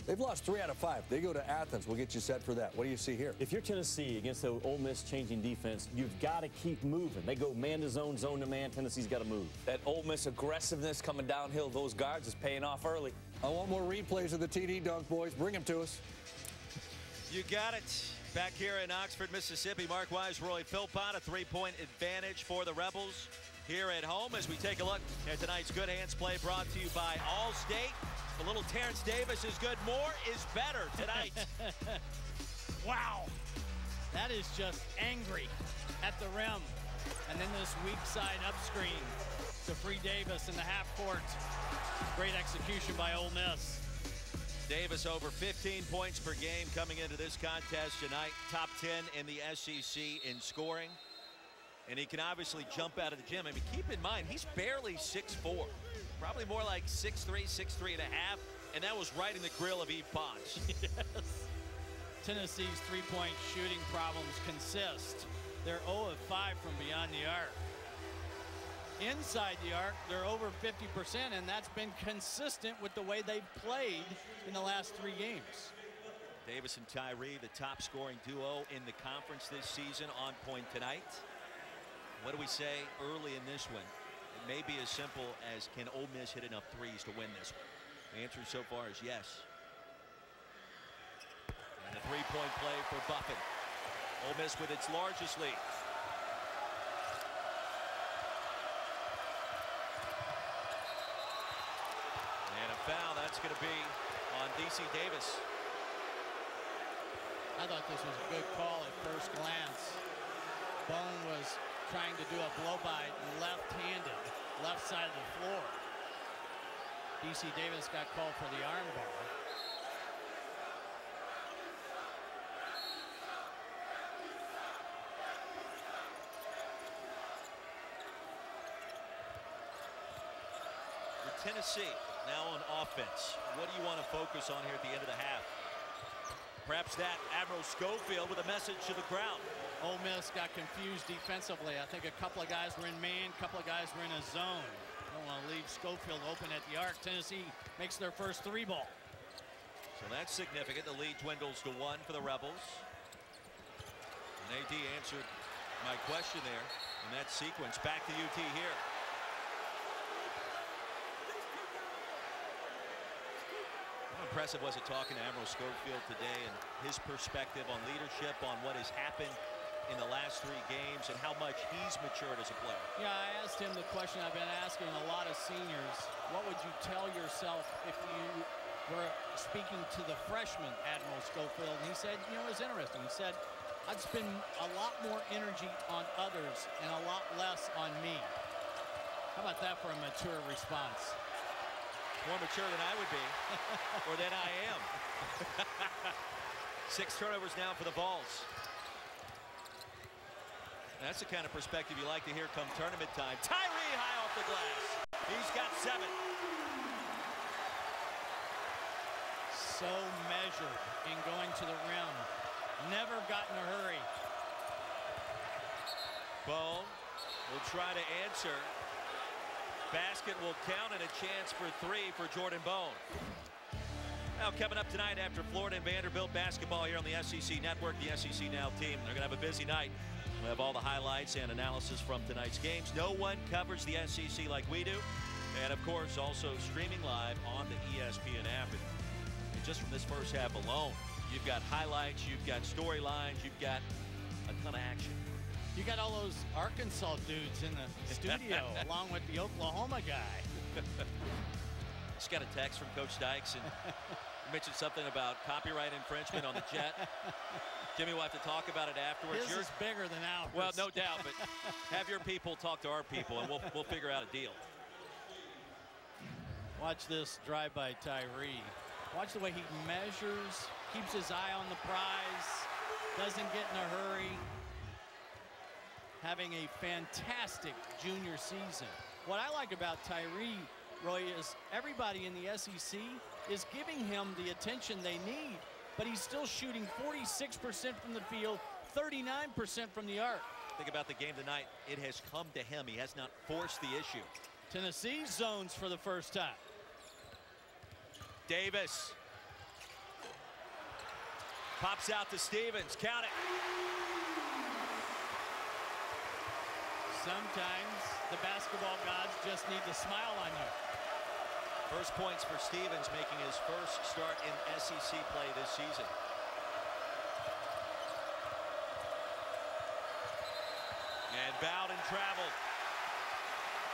They've lost 3 out of 5. They go to Athens. We'll get you set for that. What do you see here? If you're Tennessee against the Ole Miss changing defense, you've got to keep moving. They go man to zone, zone to man. Tennessee's got to move. That Ole Miss aggressiveness coming downhill, those guards is paying off early. I want more replays of the TD dunk, boys. Bring them to us. You got it. Back here in Oxford, Mississippi, Mark Wise, Roy Philpott, a 3-point advantage for the Rebels here at home as we take a look at tonight's Good Hands play brought to you by Allstate. A little Terrence Davis is good. More is better tonight. Wow. That is just angry at the rim. And then this weak side up screen to free Davis in the half court. Great execution by Ole Miss. Davis over 15 points per game coming into this contest tonight. Top 10 in the SEC in scoring. And he can obviously jump out of the gym. I mean, keep in mind, he's barely 6'4". Probably more like 6'3", 6'3 and a half. And that was right in the grill of Yves Pons. Yes. Tennessee's three-point shooting problems consist. They're 0 of 5 from beyond the arc. Inside the arc, they're over 50%, and that's been consistent with the way they've played in the last 3 games. Davis and Tyree, the top scoring duo in the conference this season, on point tonight. What do we say early in this one? It may be as simple as, can Ole Miss hit enough threes to win this one? The answer so far is yes. And a 3-point play for Buffett. Ole Miss with its largest lead. Foul, that's going to be on DC Davis. I thought this was a good call at first glance. Bone was trying to do a blow-by left-handed, left side of the floor. DC Davis got called for the arm bar. Tennessee now on offense. What do you want to focus on here at the end of the half? Perhaps that Admiral Schofield with a message to the crowd. Ole Miss got confused defensively. I think a couple of guys were in man, a couple of guys were in a zone. Don't want to leave Schofield open at the arc. Tennessee makes their first 3 ball. So that's significant. The lead dwindles to 1 for the Rebels. And AD answered my question there in that sequence. Back to UT here. Impressive was it talking to Admiral Schofield today and his perspective on leadership, on what has happened in the last 3 games and how much he's matured as a player. Yeah, I asked him the question I've been asking a lot of seniors. What would you tell yourself if you were speaking to the freshman Admiral Schofield? And he said, you know, it was interesting. He said, I'd spend a lot more energy on others and a lot less on me. How about that for a mature response? More mature than I would be, or than I am. 6 turnovers now for the Vols. That's the kind of perspective you like to hear come tournament time. Tyree high off the glass. He's got 7. So measured in going to the rim. Never got in a hurry. Bone will try to answer. Basket will count and a chance for 3 for Jordan Bone. Now coming up tonight after Florida and Vanderbilt basketball here on the SEC Network, the SEC Now team. They're going to have a busy night. We'll have all the highlights and analysis from tonight's games. No one covers the SEC like we do. And, of course, also streaming live on the ESPN app. And just from this first half alone, you've got highlights, you've got storylines, you've got a ton of action. You got all those Arkansas dudes in the studio, along with the Oklahoma guy. Just got a text from Coach Dykes and mentioned something about copyright infringement on the jet. Jimmy will have to talk about it afterwards. His is bigger than ours. Well, no doubt, but have your people talk to our people, and we'll figure out a deal. Watch this drive by Tyree. Watch the way he measures, keeps his eye on the prize, doesn't get in a hurry. Having a fantastic junior season. What I like about Tyree, Roy, is everybody in the SEC is giving him the attention they need, but he's still shooting 46% from the field, 39% from the arc. Think about the game tonight. It has come to him. He has not forced the issue. Tennessee zones for the first time. Davis pops out to Stevens. Count it. Sometimes the basketball gods just need to smile on you. First points for Stevens, making his first start in SEC play this season. And Bowden traveled.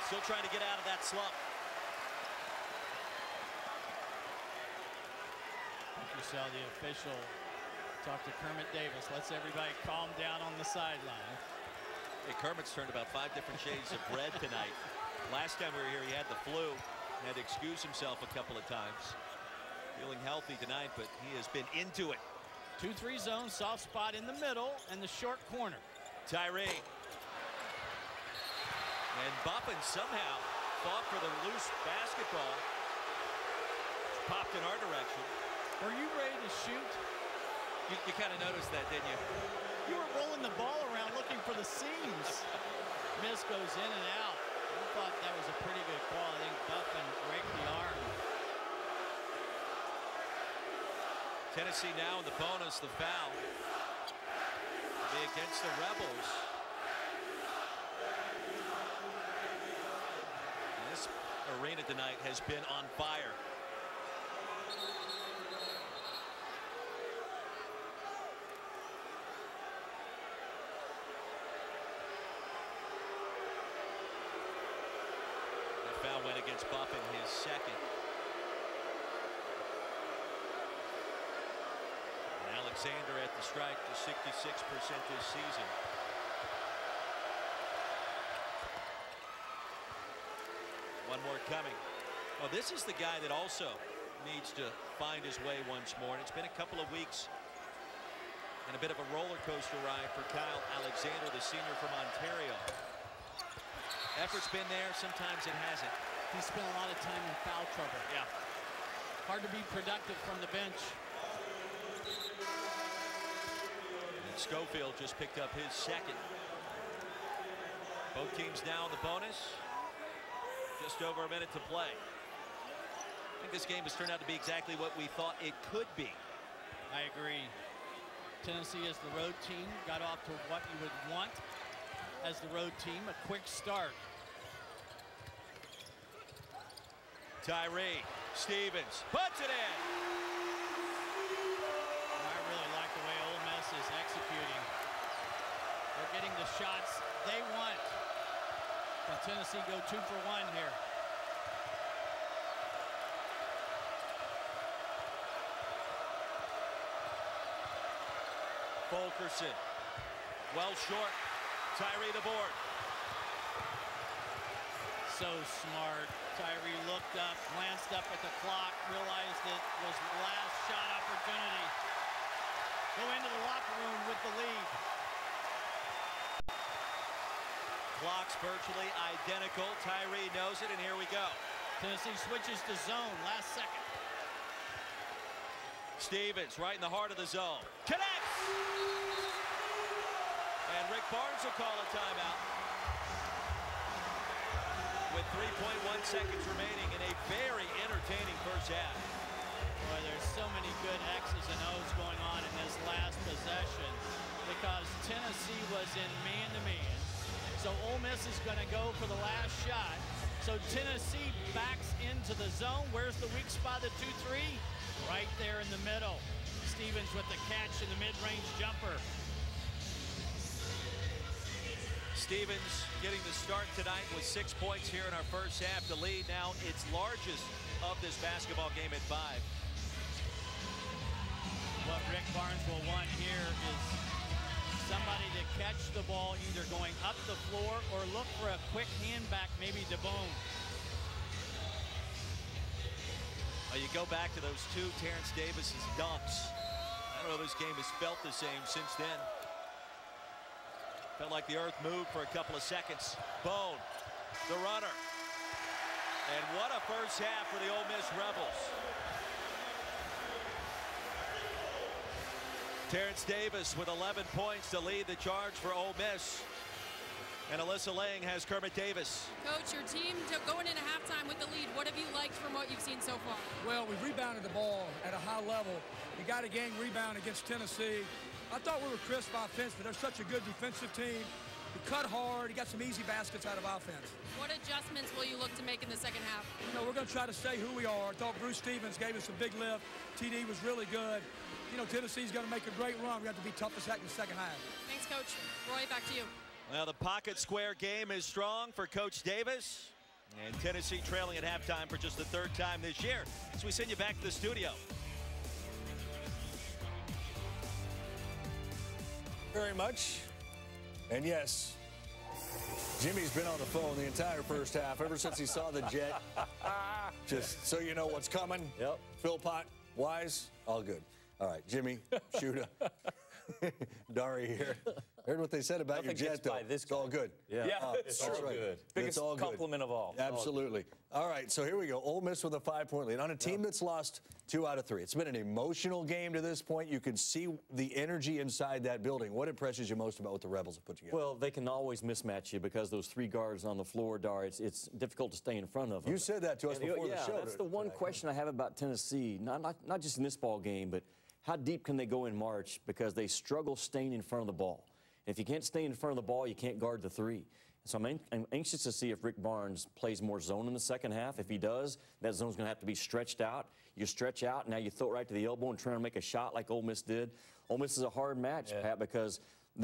Still trying to get out of that slump. You saw the official talk to Kermit Davis. Lets everybody calm down on the sideline. Hey, Kermit's turned about 5 different shades of red tonight. Last time we were here, he had the flu. Had to excuse himself a couple of times. Feeling healthy tonight, but he has been into it. 2-3 zone, soft spot in the middle and the short corner. Tyree. And Buffin somehow fought for the loose basketball. Popped in our direction. Were you ready to shoot? You kind of noticed that, didn't you? You were rolling the ball around looking for the seams. Miss goes in and out. I thought that was a pretty good call. I think Buffin raked the arm. Tennessee now in the bonus, the foul. Will be against the Rebels. This arena tonight has been on fire. Foul went against Buffin, his second. And Alexander at the strike to 66% this season. One more coming. Well, this is the guy that also needs to find his way once more. And it's been a couple of weeks and a bit of a roller coaster ride for Kyle Alexander, the senior from Ontario. Effort's been there, sometimes it hasn't. He spent a lot of time in foul trouble. Yeah. Hard to be productive from the bench. And Schofield just picked up his second. Both teams now in the bonus. Just over a minute to play. I think this game has turned out to be exactly what we thought it could be. I agree. Tennessee as the road team got off to what you would want as the road team, a quick start. Tyree, Stevens, puts it in. I really like the way Ole Miss is executing. They're getting the shots they want. Can Tennessee go 2 for 1 here? Fulkerson, well short. Tyree the board. So smart. Tyree looked up, glanced up at the clock, realized it was last shot opportunity. go into the locker room with the lead. Clock's virtually identical. Tyree knows it, and here we go. Tennessee switches to zone last second. Stevens right in the heart of the zone. Connects! And Rick Barnes will call a timeout. With 3.1 seconds remaining in a very entertaining first half. Boy, there's so many good X's and O's going on in this last possession because Tennessee was in man-to-man. So Ole Miss is going to go for the last shot. So Tennessee backs into the zone. Where's the weak spot, the 2-3? Right there in the middle. Stevens with the catch in the mid-range jumper. Stevens getting the start tonight with 6 points here in our first half. The lead now its largest of this basketball game at 5. What Rick Barnes will want here is somebody to catch the ball either going up the floor or look for a quick hand back, maybe to Bone. Well, you go back to those two Terrence Davis's dunks. I don't know if this game has felt the same since then. Felt like the earth moved for a couple of seconds. Bone, the runner. And what a first half for the Ole Miss Rebels. Terrence Davis with 11 points to lead the charge for Ole Miss. And Alyssa Lang has Kermit Davis. Coach, your team going into halftime with the lead. What have you liked from what you've seen so far? Well, we've rebounded the ball at a high level. We got a game rebound against Tennessee. I thought we were crisp offense, but they're such a good defensive team. We cut hard. He got some easy baskets out of offense. What adjustments will you look to make in the second half? You know, we're going to try to stay who we are. I thought Bruce Stevens gave us a big lift. TD was really good. You know, Tennessee's going to make a great run. We have to be tough as heck in the second half. Thanks, Coach. Roy, back to you. Well, the pocket square game is strong for Coach Davis. And Tennessee trailing at halftime for just the third time this year. So we send you back to the studio. Very much. And yes, Jimmy's been on the phone the entire first half ever since he saw the jet. Just so you know what's coming. Yep. Philpott, Wise, all good. All right, Jimmy, Shuda, Dari here. Heard what they said about your jet, though. It's all good. Yeah, it's all true. Good. Biggest all compliment of all. Absolutely. All right, so here we go. Ole Miss with a 5-point lead on a team that's lost 2 out of 3. It's been an emotional game to this point. You can see the energy inside that building. What impresses you most about what the Rebels have put together? Well, they can always mismatch you because those 3 guards on the floor, Dar, it's difficult to stay in front of them. You said that to us before the show. Yeah, that's the one question I have about Tennessee, not just in this ball game, but how deep can they go in March because they struggle staying in front of the ball. If you can't stay in front of the ball, you can't guard the 3. So I'm anxious to see if Rick Barnes plays more zone in the second half. If he does, that zone's going to have to be stretched out. You stretch out, now you throw it right to the elbow and try to make a shot like Ole Miss did. Ole Miss is a hard match, Pat, because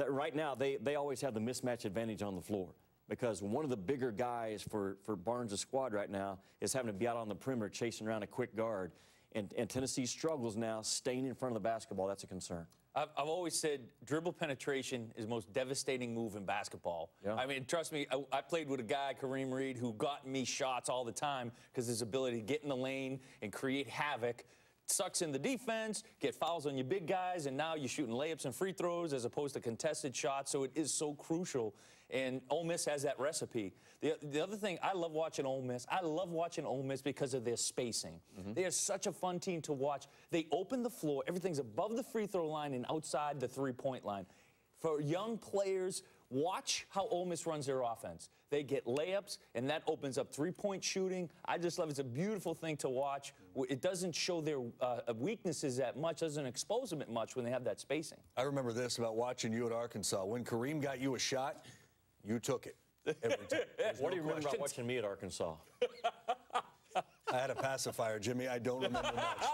right now they always have the mismatch advantage on the floor. Because one of the bigger guys for Barnes' squad right now is having to be out on the perimeter chasing around a quick guard. And Tennessee struggles now staying in front of the basketball. That's a concern. I've always said dribble penetration is the most devastating move in basketball. Yeah. I mean, trust me, I played with a guy, Kareem Reed, who got me shots all the time because his ability to get in the lane and create havoc sucks in the defense, get fouls on your big guys, and now you're shooting layups and free throws as opposed to contested shots, so it is so crucial. And Ole Miss has that recipe. The other thing, I love watching Ole Miss. I love watching Ole Miss because of their spacing. They are such a fun team to watch. They open the floor. Everything's above the free throw line and outside the three-point line. For young players, watch how Ole Miss runs their offense. They get layups, and that opens up three-point shooting. I just love it. It's a beautiful thing to watch. It doesn't show their weaknesses that much, doesn't expose them much when they have that spacing. I remember this about watching you at Arkansas. When Kareem got you a shot, you took it every time. What do you remember about watching me at Arkansas? I had a pacifier, Jimmy. I don't remember much.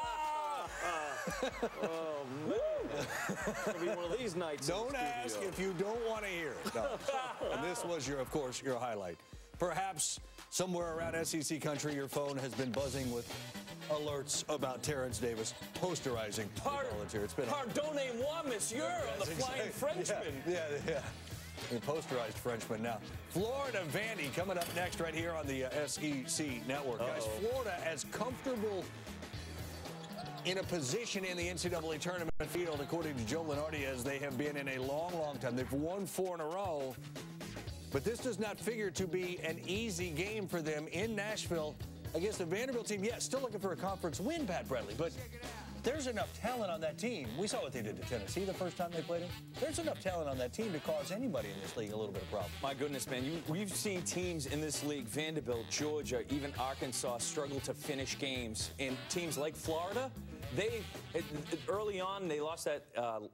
Oh, man. It's going to be one of these nights. Don't ask if you don't want to hear it. No. And this was, of course, your highlight. Perhaps somewhere around SEC country, your phone has been buzzing with alerts about Terrence Davis posterizing volunteer. It's been Pardonnez moi, monsieur, on the Flying Frenchman. Yeah. A posterized Frenchman now. Florida Vandy coming up next right here on the SEC Network. Guys, Florida as comfortable in a position in the NCAA tournament field, according to Joe Lunardi, as they have been in a long, long time. They've won 4 in a row, but this does not figure to be an easy game for them in Nashville against the Vanderbilt team. Yeah, still looking for a conference win, Pat Bradley, but there's enough talent on that team. We saw what they did to Tennessee the first time they played it. There's enough talent on that team to cause anybody in this league a little bit of problem. My goodness, man. We've seen teams in this league, Vanderbilt, Georgia, even Arkansas, struggle to finish games. And teams like Florida, early on, they lost that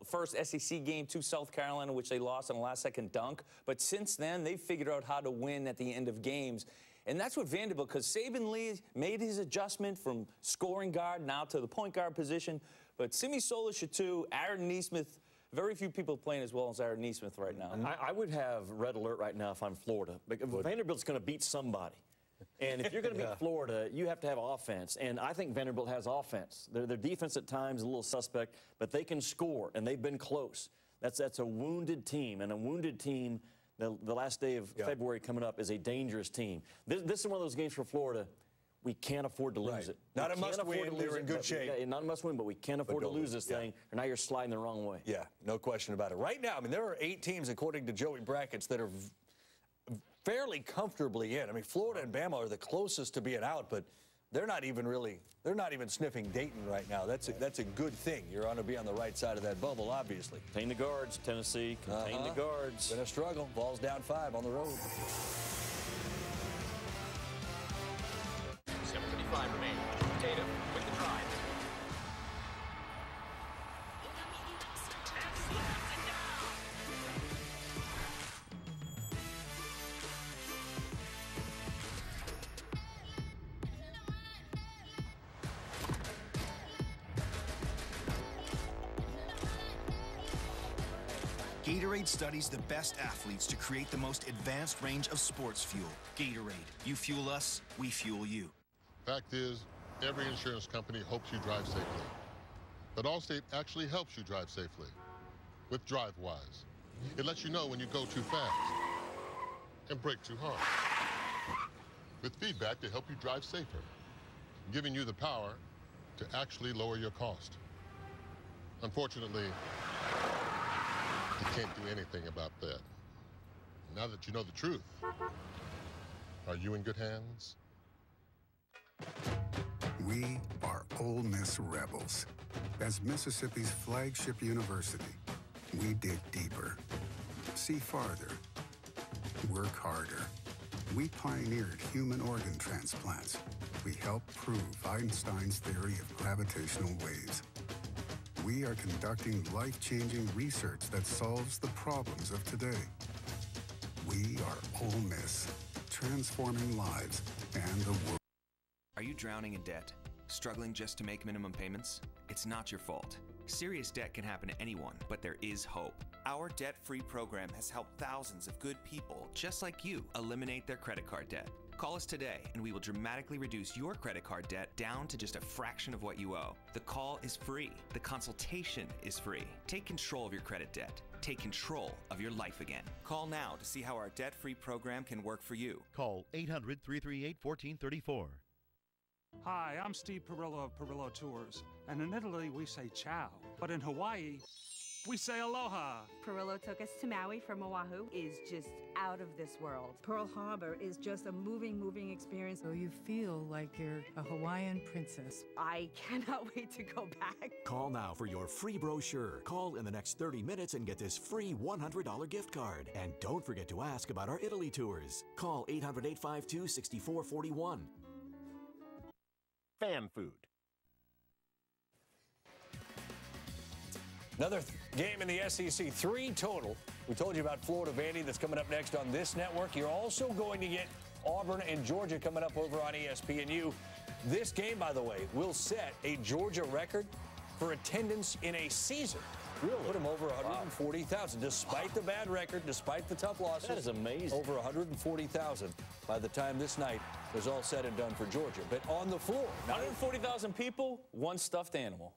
first SEC game to South Carolina, which they lost on a last-second dunk. But since then, they've figured out how to win at the end of games. And that's what Vanderbilt, because Saban Lee made his adjustment from scoring guard now to the point guard position. But Simi Sola-Chatu, Aaron Nesmith, very few people playing as well as Aaron Nesmith right now. I would have red alert right now if I'm Florida. Vanderbilt's going to beat somebody. And if you're going to beat Florida, you have to have offense. And I think Vanderbilt has offense. Their defense at times is a little suspect, but they can score, and they've been close. That's a wounded team, and a wounded team, the last day of February coming up, is a dangerous team. This is one of those games for Florida. We can't afford to lose it. Not a must-win. They're in good shape. Not a must-win, but we can't afford to lose this thing, or now you're sliding the wrong way. Yeah, no question about it. Right now, I mean, there are 8 teams, according to Joey Brackets, that are fairly comfortably in. I mean, Florida and Bama are the closest to being out, but they're not even sniffing Dayton right now. That's a good thing. You're going to be on the right side of that bubble, obviously. Contain the guards, Tennessee. Contain the guards. Been a struggle. Ball's down 5 on the road. 7:35 remaining. Tatum with the drive. Gatorade studies the best athletes to create the most advanced range of sports fuel. Gatorade. You fuel us, we fuel you. Fact is, every insurance company hopes you drive safely. But Allstate actually helps you drive safely with DriveWise. It lets you know when you go too fast and brake too hard. With feedback to help you drive safer, giving you the power to actually lower your cost. Unfortunately, you can't do anything about that. Now that you know the truth, are you in good hands? We are Ole Miss Rebels. As Mississippi's flagship university, we dig deeper, see farther, work harder. We pioneered human organ transplants. We helped prove Einstein's theory of gravitational waves. We are conducting life-changing research that solves the problems of today. We are Ole Miss, transforming lives and the world. Are you drowning in debt? Struggling just to make minimum payments? It's not your fault. Serious debt can happen to anyone, but there is hope. Our debt-free program has helped thousands of good people just like you eliminate their credit card debt. Call us today and we will dramatically reduce your credit card debt down to just a fraction of what you owe. The call is free. The consultation is free. Take control of your credit debt. Take control of your life again. Call now to see how our debt-free program can work for you. Call 800-338-1434. Hi, I'm Steve Perillo of Perillo Tours, and in Italy we say ciao, but in Hawaii we say aloha. Perillo took us to Maui from Oahu. Is just out of this world. Pearl Harbor is just a moving experience. So you feel like you're a Hawaiian princess. I cannot wait to go back. Call now for your free brochure. Call in the next 30 minutes and get this free $100 gift card. And don't forget to ask about our Italy tours. Call 800-852-6441. Fan food. Another game in the SEC, 3 total. We told you about Florida Vandy that's coming up next on this network. You're also going to get Auburn and Georgia coming up over on ESPNU. This game, by the way, will set a Georgia record for attendance in a season. Really? Put them over 140,000, despite the bad record, despite the tough losses. That is amazing. Over 140,000 by the time this night was all said and done for Georgia. But on the floor, 140,000 people, 1 stuffed animal.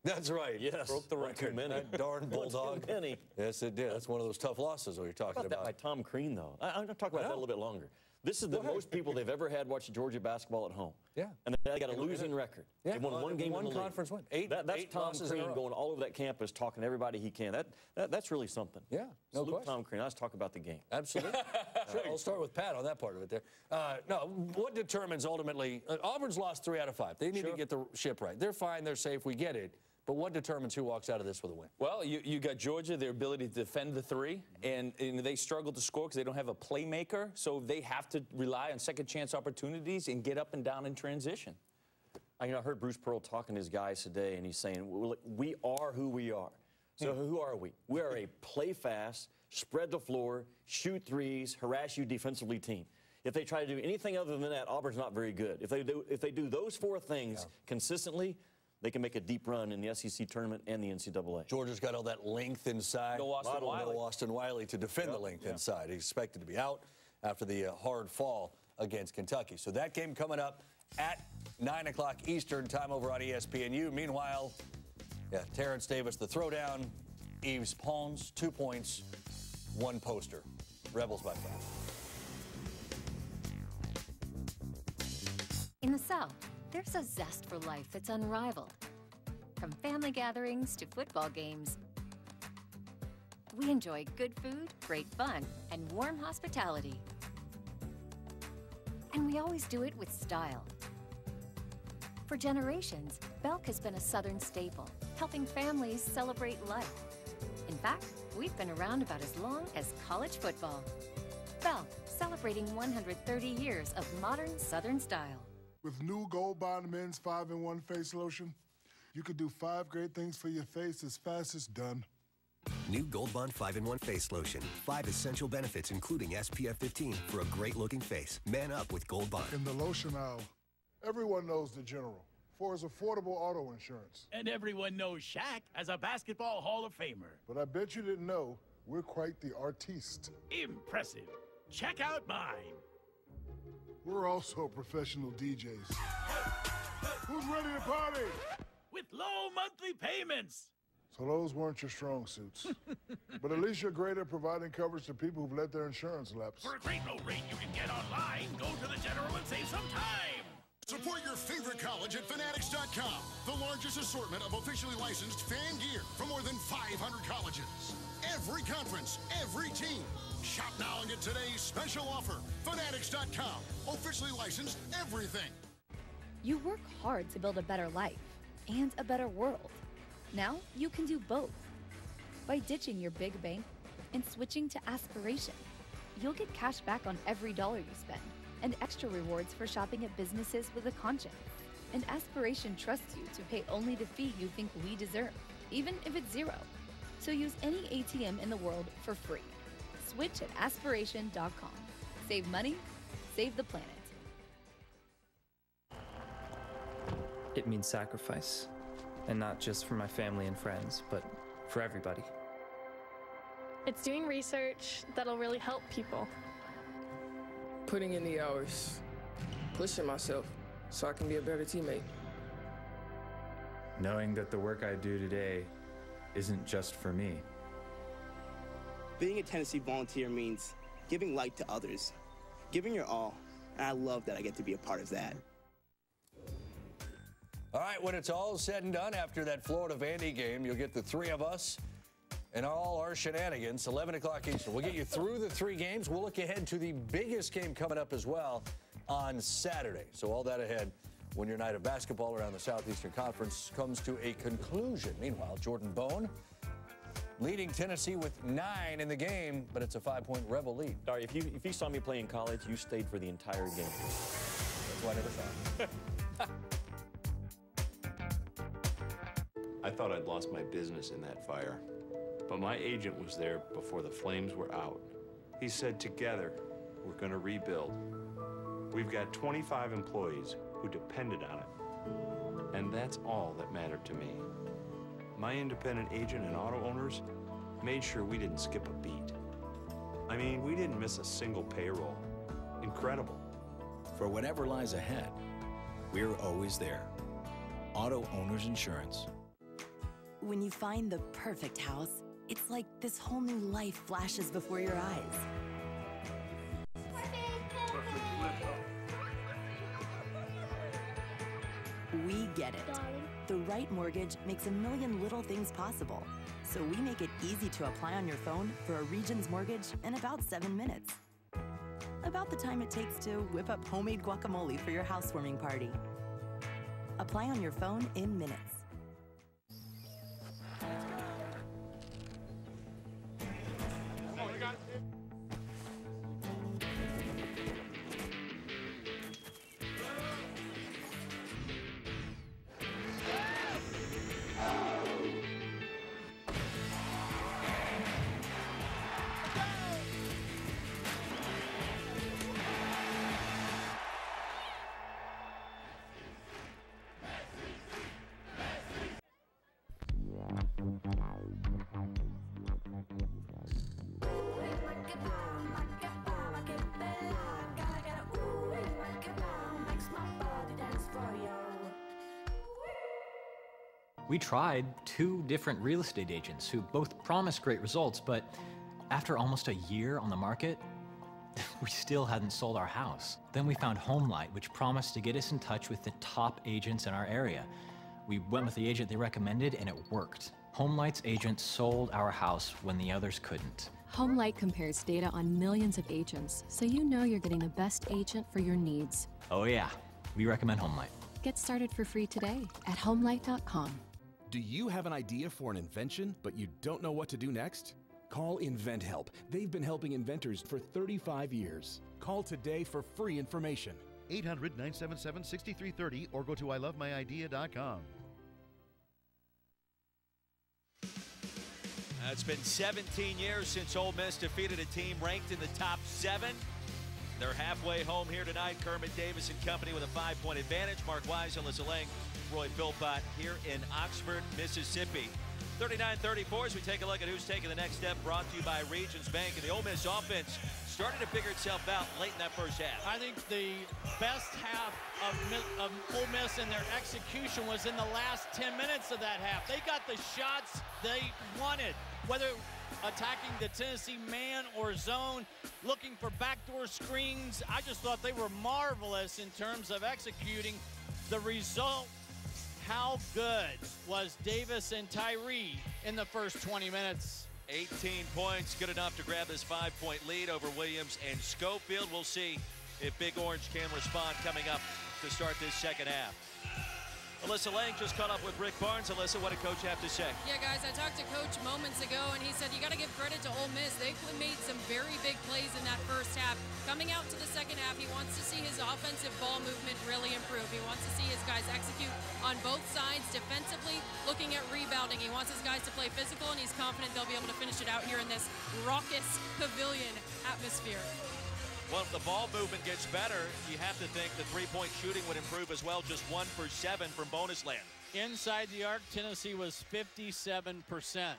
That's right. Yes. Broke the record. Too many. That darn Bulldog. Too many. Yes, it did. That's one of those tough losses we were talking about. That by Tom Crean, though. I'm going to talk about that a little bit longer. This is the most people they've ever had watch Georgia basketball at home. Yeah. And they got a losing record. Yeah. They won one game in the league. Conference win. That's Tom Crean going all over that campus talking to everybody he can. That's really something. Yeah, no Salute question. Tom Crean. Let's talk about the game. Absolutely. Sure. I'll start with Pat on that part of it there. No, what determines ultimately, Auburn's lost 3 out of 5. They need to get the ship right. They're fine, they're safe, we get it. But what determines who walks out of this with a win? Well, you got Georgia, their ability to defend the 3, and they struggle to score because they don't have a playmaker, so they have to rely on second-chance opportunities and get up and down in transition. I heard Bruce Pearl talking to his guys today, and he's saying, we are who we are. So who are we? We are a play fast, spread the floor, shoot threes, harass you defensively team. If they try to do anything other than that, Auburn's not very good. If they do those 4 things consistently, they can make a deep run in the SEC tournament and the NCAA. Georgia's got all that length inside. No Austin Wiley to defend the length inside. He's expected to be out after the hard fall against Kentucky. So that game coming up at 9 o'clock Eastern time over on ESPNU. Meanwhile, Terrence Davis, the throwdown. Yves Pons, 2 points, 1 poster. Rebels by 5. In the South, there's a zest for life that's unrivaled. From family gatherings to football games, we enjoy good food, great fun, and warm hospitality. And we always do it with style. For generations, Belk has been a Southern staple, helping families celebrate life. In fact, we've been around about as long as college football. Belk, celebrating 130 years of modern Southern style. With new Gold Bond Men's 5-in-1 face lotion, you could do 5 great things for your face as fast as done. New Gold Bond 5-in-1 face lotion. 5 essential benefits, including SPF 15 for a great-looking face. Man up with Gold Bond. In the lotion aisle, everyone knows the General for his affordable auto insurance. And everyone knows Shaq as a basketball Hall of Famer. But I bet you didn't know we're quite the artiste. Impressive. Check out mine. We're also professional DJs. Who's ready to party? With low monthly payments. So those weren't your strong suits. But at least you're great at providing coverage to people who've let their insurance lapse. For a great low rate you can get online, go to the General and save some time. Support your favorite college at Fanatics.com. The largest assortment of officially licensed fan gear from more than 500 colleges. Every conference, every team. Shop now and get today's special offer. Fanatics.com. Officially licensed everything. You work hard to build a better life and a better world. Now you can do both. By ditching your big bank and switching to Aspiration, you'll get cash back on every dollar you spend and extra rewards for shopping at businesses with a conscience. And Aspiration trusts you to pay only the fee you think we deserve, even if it's zero. So use any ATM in the world for free. Switch at aspiration.com. Save money, save the planet. It means sacrifice. And not just for my family and friends, but for everybody. It's doing research that'll really help people. Putting in the hours, pushing myself so I can be a better teammate. Knowing that the work I do today isn't just for me. Being a Tennessee volunteer means giving light to others, giving your all, and I love that I get to be a part of that. All right, when it's all said and done after that Florida-Vandy game, you'll get the 3 of us and all our shenanigans, 11 o'clock Eastern. We'll get you through the 3 games. We'll look ahead to the biggest game coming up as well on Saturday. So all that ahead when your night of basketball around the Southeastern Conference comes to a conclusion. Meanwhile, Jordan Bone leading Tennessee with 9 in the game, but it's a 5-point Rebel lead. Sorry, if you saw me play in college, you stayed for the entire game. That's why I never saw. I thought I'd lost my business in that fire, but my agent was there before the flames were out. He said, together, we're gonna rebuild. We've got 25 employees who depended on it, and that's all that mattered to me. My independent agent and auto owners made sure we didn't skip a beat. I mean, we didn't miss a single payroll. Incredible. For whatever lies ahead, we're always there. Auto Owners Insurance. When you find the perfect house, it's like this whole new life flashes before your eyes. get it. The right mortgage makes a million little things possible. So we make it easy to apply on your phone for a Regions mortgage in about 7 minutes. About the time it takes to whip up homemade guacamole for your housewarming party. Apply on your phone in minutes. We tried 2 different real estate agents who both promised great results, but after almost a year on the market, we still hadn't sold our house. Then we found HomeLight, which promised to get us in touch with the top agents in our area. We went with the agent they recommended, and it worked. HomeLight's agent sold our house when the others couldn't. HomeLight compares data on millions of agents, so you know you're getting the best agent for your needs. Oh yeah, we recommend HomeLight. Get started for free today at homelight.com. Do you have an idea for an invention, but you don't know what to do next? Call InventHelp. They've been helping inventors for 35 years. Call today for free information. 800-977-6330 or go to ilovemyidea.com. It's been 17 years since Ole Miss defeated a team ranked in the top 7. They're halfway home here tonight. Kermit Davis and company with a 5-point advantage. Mark Wise, Alyssa Lang, Roy Philpott here in Oxford, Mississippi. 39-34 as we take a look at who's taking the next step, brought to you by Regions Bank. And the Ole Miss offense started to figure itself out late in that first half. I think the best half of Ole Miss and their execution was in the last 10 minutes of that half. They got the shots they wanted, whether attacking the Tennessee man or zone, looking for backdoor screens. I just thought they were marvelous in terms of executing. The result, how good was Davis and Tyree in the first 20 minutes? 18 points, good enough to grab this 5-point lead over Williams and Schofield. We'll see if Big Orange can respond coming up to start this second half. Alyssa Lang just caught up with Rick Barnes. Alyssa, what did Coach have to say? Yeah, guys, I talked to Coach moments ago, and he said you got to give credit to Ole Miss. They made some very big plays in that first half. Coming out to the second half, he wants to see his offensive ball movement really improve. He wants to see his guys execute on both sides defensively, looking at rebounding. He wants his guys to play physical, and he's confident they'll be able to finish it out here in this raucous pavilion atmosphere. Well, if the ball movement gets better, you have to think the three-point shooting would improve as well. Just 1 for 7 from bonus land. Inside the arc, Tennessee was 57%.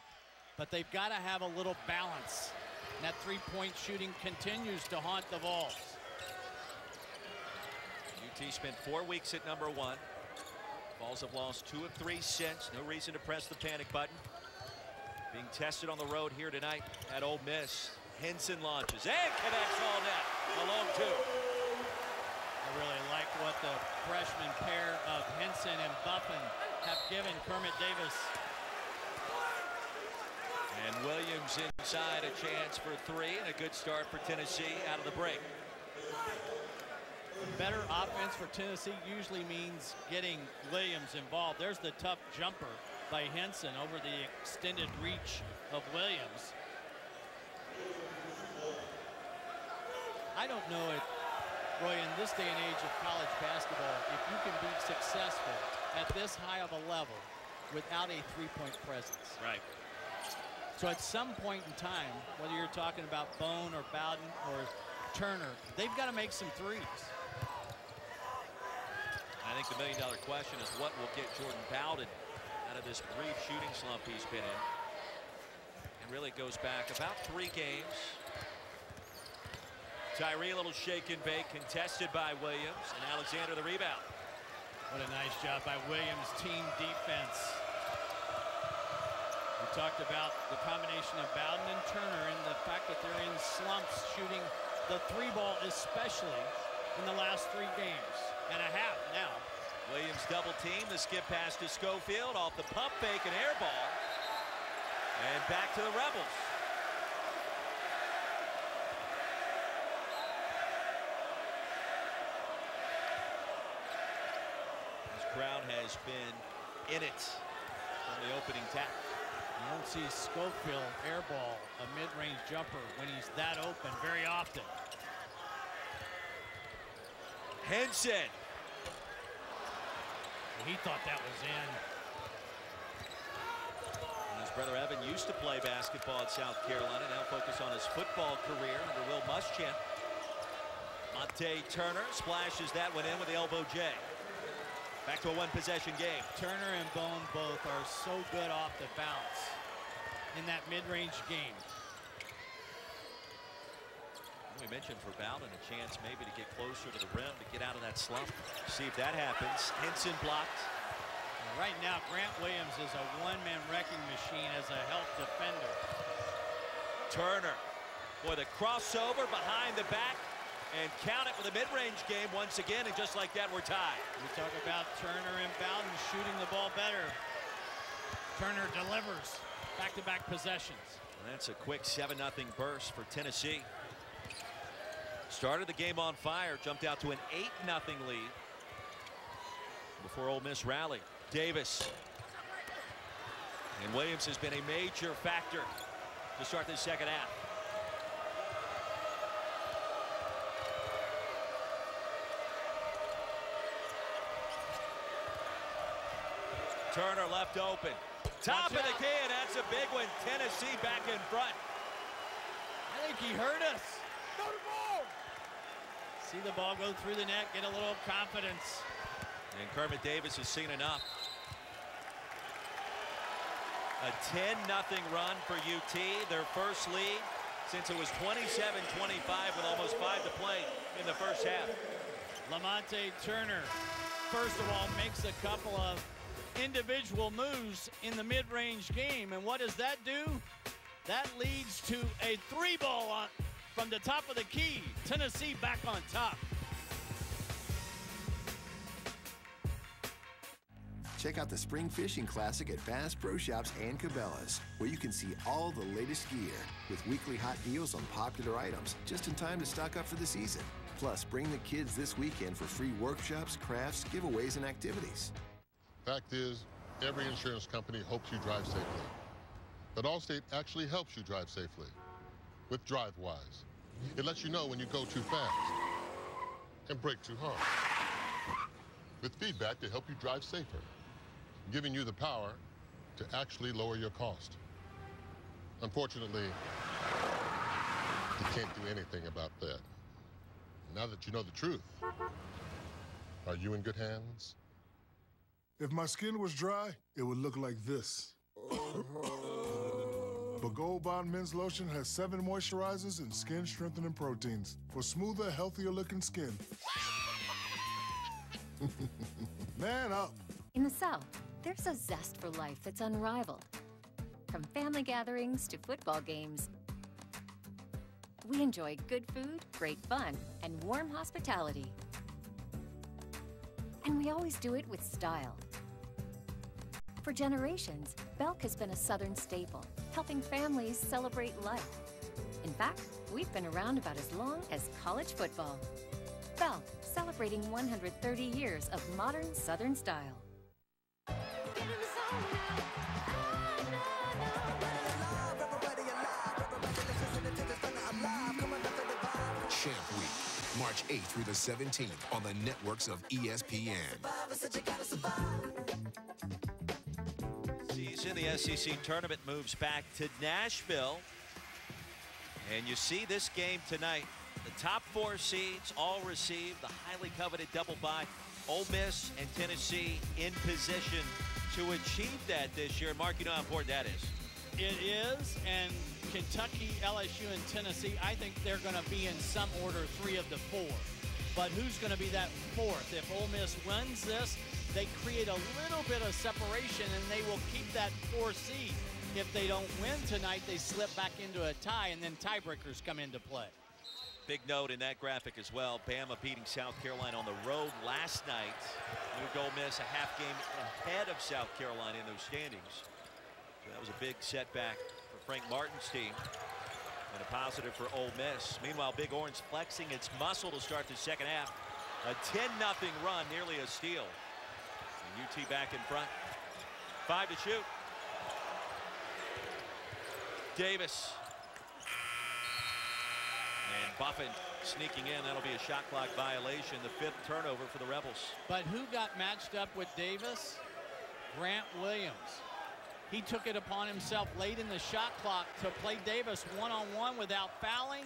But they've got to have a little balance. And that three-point shooting continues to haunt the Vols. UT spent 4 weeks at number 1. Vols have lost 2 of 3 since. No reason to press the panic button. Being tested on the road here tonight at Ole Miss. Henson launches and connects all net. Along 2. I really like what the freshman pair of Henson and Buffin have given Kermit Davis. And Williams inside, a chance for 3, and a good start for Tennessee out of the break. Better offense for Tennessee usually means getting Williams involved. There's the tough jumper by Henson over the extended reach of Williams. I don't know it, Roy, in this day and age of college basketball, if you can be successful at this high of a level without a three-point presence. Right. So at some point in time, whether you're talking about Bone or Bowden or Turner, they've got to make some threes. I think the million-dollar question is what will get Jordan Bowden out of this brief shooting slump he's been in. And really goes back about 3 games. Tyree, a little shake and bake, contested by Williams, and Alexander the rebound. What a nice job by Williams, team defense. We talked about the combination of Bowden and Turner and the fact that they're in slumps shooting the 3 ball, especially in the last 3 games and a half now. Williams double team, the skip pass to Schofield, off the pump fake, an air ball. And back to the Rebels. This crowd has been in it from the opening tap. You don't see Schofield airball a mid-range jumper when he's that open very often. Henson. He thought that was in. And his brother Evan used to play basketball at South Carolina, now focus on his football career under Will Muschamp. Monte Turner splashes that one in with the elbow J. Back to a one-possession game. Turner and Bone both are so good off the bounce in that mid-range game. We mentioned for Bowden a chance maybe to get closer to the rim to get out of that slump. See if that happens. Henson blocked. Right now, Grant Williams is a one-man wrecking machine as a help defender. Turner. Boy, the crossover behind the back. And count it with a mid-range game once again, and just like that, we're tied. We talk about Turner and Bowden shooting the ball better. Turner delivers back-to-back possessions. And that's a quick 7-0 burst for Tennessee. Started the game on fire, jumped out to an 8-0 lead before Ole Miss rallied. Davis. And Williams has been a major factor to start the second half. Turner left open. Top of the key, and that's a big one. Tennessee back in front. I think he heard us. Go to ball. See the ball go through the net, get a little confidence. And Kermit Davis has seen enough. A 10-0 run for UT, their first lead since it was 27-25 with almost 5 to play in the first half. Lamonte Turner, first of all, makes a couple of individual moves in the mid-range game, and what does that do? That leads to a 3-ball on from the top of the key. Tennessee back on top. Check out the Spring Fishing Classic at Bass Pro Shops and Cabela's, where you can see all the latest gear with weekly hot deals on popular items just in time to stock up for the season. Plus, bring the kids this weekend for free workshops, crafts, giveaways, and activities. Fact is, every insurance company hopes you drive safely. But Allstate actually helps you drive safely with DriveWise. It lets you know when you go too fast and brake too hard. With feedback to help you drive safer, giving you the power to actually lower your cost. Unfortunately, you can't do anything about that. Now that you know the truth, are you in good hands? If my skin was dry, it would look like this. But Gold Bond Men's Lotion has 7 moisturizers and skin-strengthening proteins for smoother, healthier-looking skin. Man up. In the South, there's a zest for life that's unrivaled. From family gatherings to football games, we enjoy good food, great fun, and warm hospitality. And we always do it with style. For generations, Belk has been a Southern staple, helping families celebrate life. In fact, we've been around about as long as college football. Belk, celebrating 130 years of modern Southern style. Champ Week, March 8th through the 17th on the networks of ESPN. Season, the SEC tournament moves back to Nashville. And you see this game tonight. The top 4 seeds all receive the highly coveted double bye. Ole Miss and Tennessee in position to achieve that this year. And Mark, you know how important that is. It is, and Kentucky, LSU, and Tennessee, I think they're going to be in some order 3 of the 4. But who's going to be that 4th? If Ole Miss wins this, they create a little bit of separation, and they will keep that 4 seed. If they don't win tonight, they slip back into a tie, and then tiebreakers come into play. Big note in that graphic as well. Bama beating South Carolina on the road last night. Moved Ole Miss a half game ahead of South Carolina in those standings. So that was a big setback for Frank Martin's team. And a positive for Ole Miss. Meanwhile, Big Orange flexing its muscle to start the second half. A 10-0 run, nearly a steal. And UT back in front. 5 to shoot. Davis. And Buffin sneaking in. That'll be a shot clock violation. The 5th turnover for the Rebels. But who got matched up with Davis? Grant Williams. He took it upon himself late in the shot clock to play Davis one-on-one without fouling.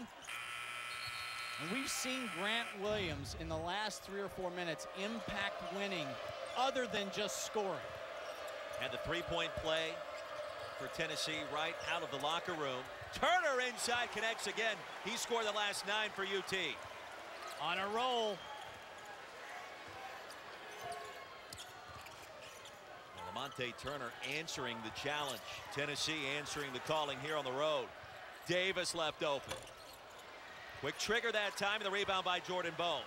And we've seen Grant Williams in the last 3 or 4 minutes impact winning other than just scoring. And the 3-point play for Tennessee right out of the locker room. Turner inside connects again. He scored the last 9 for UT. On a roll. Lamonte Turner answering the challenge. Tennessee answering the calling here on the road. Davis left open. Quick trigger that time. The rebound by Jordan Bone.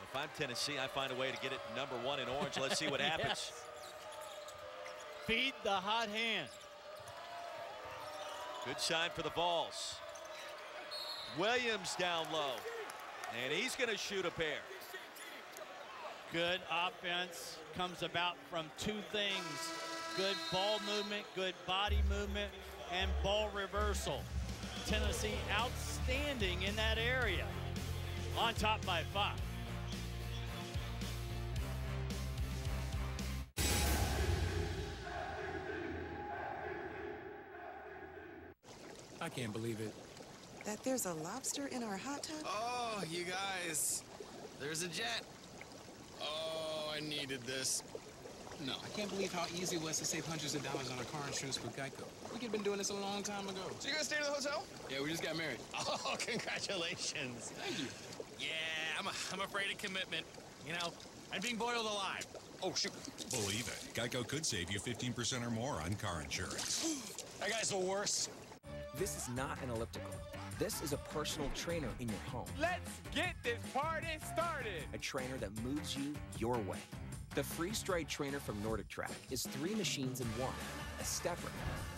If I'm Tennessee, I find a way to get it #1 in orange. Let's see what happens. Yes. Feed the hot hand. Good sign for the Vols. Williams down low. And he's going to shoot a pair. Good offense comes about from 2 things. Good ball movement, good body movement, and ball reversal. Tennessee outstanding in that area. On top by 5. I can't believe it. That there's a lobster in our hot tub? Oh, you guys. There's a jet. Oh, I needed this. No, I can't believe how easy it was to save hundreds of dollars on our car insurance with Geico. We could have been doing this a long time ago. So you guys stay in the hotel? Yeah, we just got married. Oh, congratulations. Thank you. Yeah, I'm afraid of commitment. You know, I'm being boiled alive. Oh, shoot. Believe it. Geico could save you 15% or more on car insurance. That guy's the worst. This is not an elliptical. This is a personal trainer in your home. Let's get this party started. A trainer that moves you your way. The Free Stride trainer from Nordic Track is 3 machines in 1. A stepper,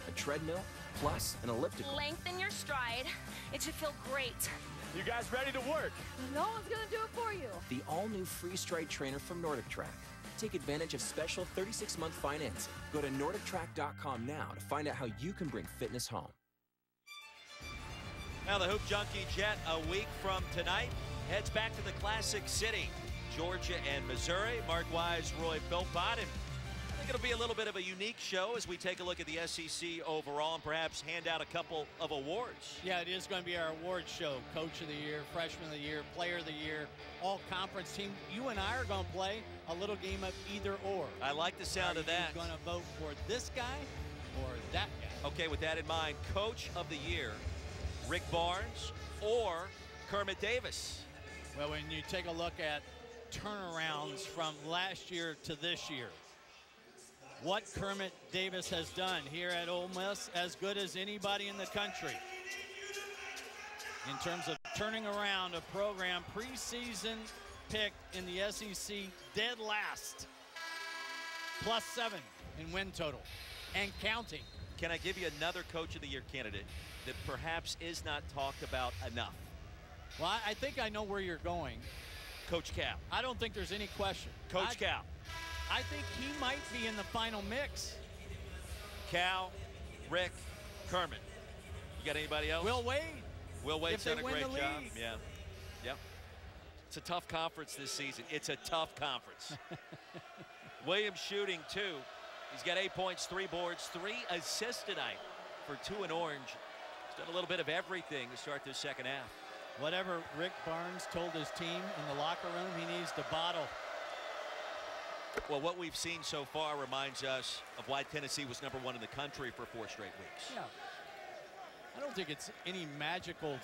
a treadmill, plus an elliptical. Lengthen your stride. It should feel great. You guys ready to work? No one's gonna do it for you. The all-new Free Stride trainer from Nordic Track. Take advantage of special 36-month financing. Go to NordicTrack.com now to find out how you can bring fitness home. Now the Hoop Junkie jet a week from tonight heads back to the Classic City. Georgia and Missouri. Mark Wise, Roy Philpott. And I think it'll be a little bit of a unique show as we take a look at the SEC overall and perhaps hand out a couple of awards. Yeah, it is going to be our awards show. Coach of the Year, Freshman of the Year, Player of the Year, all conference team. You and I are going to play a little game of either or. I like the sound of that. Are you going to vote for this guy or that guy? Okay, with that in mind, Coach of the Year, Rick Barnes or Kermit Davis? Well, when you take a look at turnarounds from last year to this year, what Kermit Davis has done here at Ole Miss, as good as anybody in the country. In terms of turning around a program, preseason picked in the SEC, dead last. +7 in win total and counting. Can I give you another Coach of the Year candidate that perhaps is not talked about enough? Well, I think I know where you're going. Coach Cal. I don't think there's any question. Coach Cal. I think he might be in the final mix. Cal, Rick, Kermit. You got anybody else? Will Wade. Will Wade's done a great job. League. Yeah. Yep. It's a tough conference this season. It's a tough conference. Williams shooting 2. He's got 8 points, 3 boards, 3 assists tonight for 2 in orange. He's done a little bit of everything to start this second half. Whatever Rick Barnes told his team in the locker room, he needs to bottle. Well, what we've seen so far reminds us of why Tennessee was #1 in the country for 4 straight weeks. Yeah. I don't think it's any magical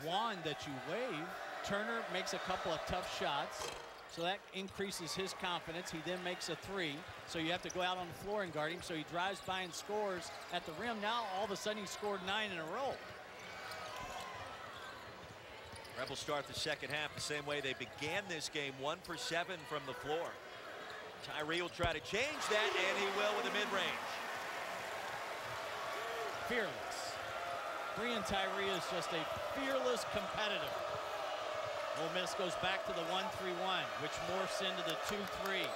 wand that you wave. Turner makes a couple of tough shots. So that increases his confidence. He then makes a three. So you have to go out on the floor and guard him. So he drives by and scores at the rim. Now all of a sudden he scored 9 in a row. Rebels start the second half the same way they began this game, 1 for 7 from the floor. Tyree will try to change that, and he will with a mid-range. Fearless. Breein Tyree is just a fearless competitor. Ole Miss goes back to the 1-3-1, which morphs into the 2-3.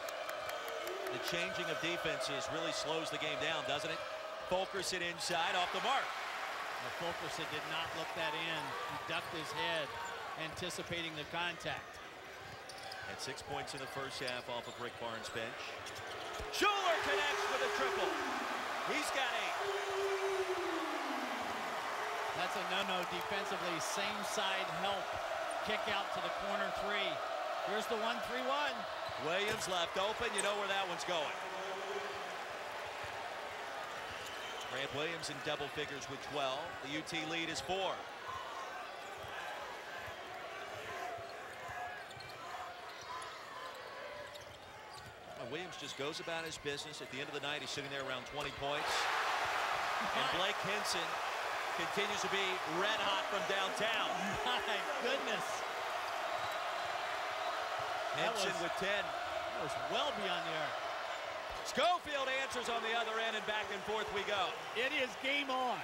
The changing of defenses really slows the game down, doesn't it? Fulkerson inside, off the mark. Well, Fulkerson did not look that in. He ducked his head, anticipating the contact. At 6 points in the first half off of Rick Barnes' bench. Schuler connects with a triple. He's got 8. That's a no-no defensively. Same side help. Kick out to the corner 3. Here's the 1-3-1. Williams left open. You know where that one's going. Grant Williams in double figures with 12. The UT lead is 4. Williams just goes about his business. At the end of the night, he's sitting there around 20 points. And Blake Hinson continues to be red hot from downtown. My goodness. Hinson with 10. That was well beyond the arc. Schofield answers on the other end, and back and forth we go. It is game on.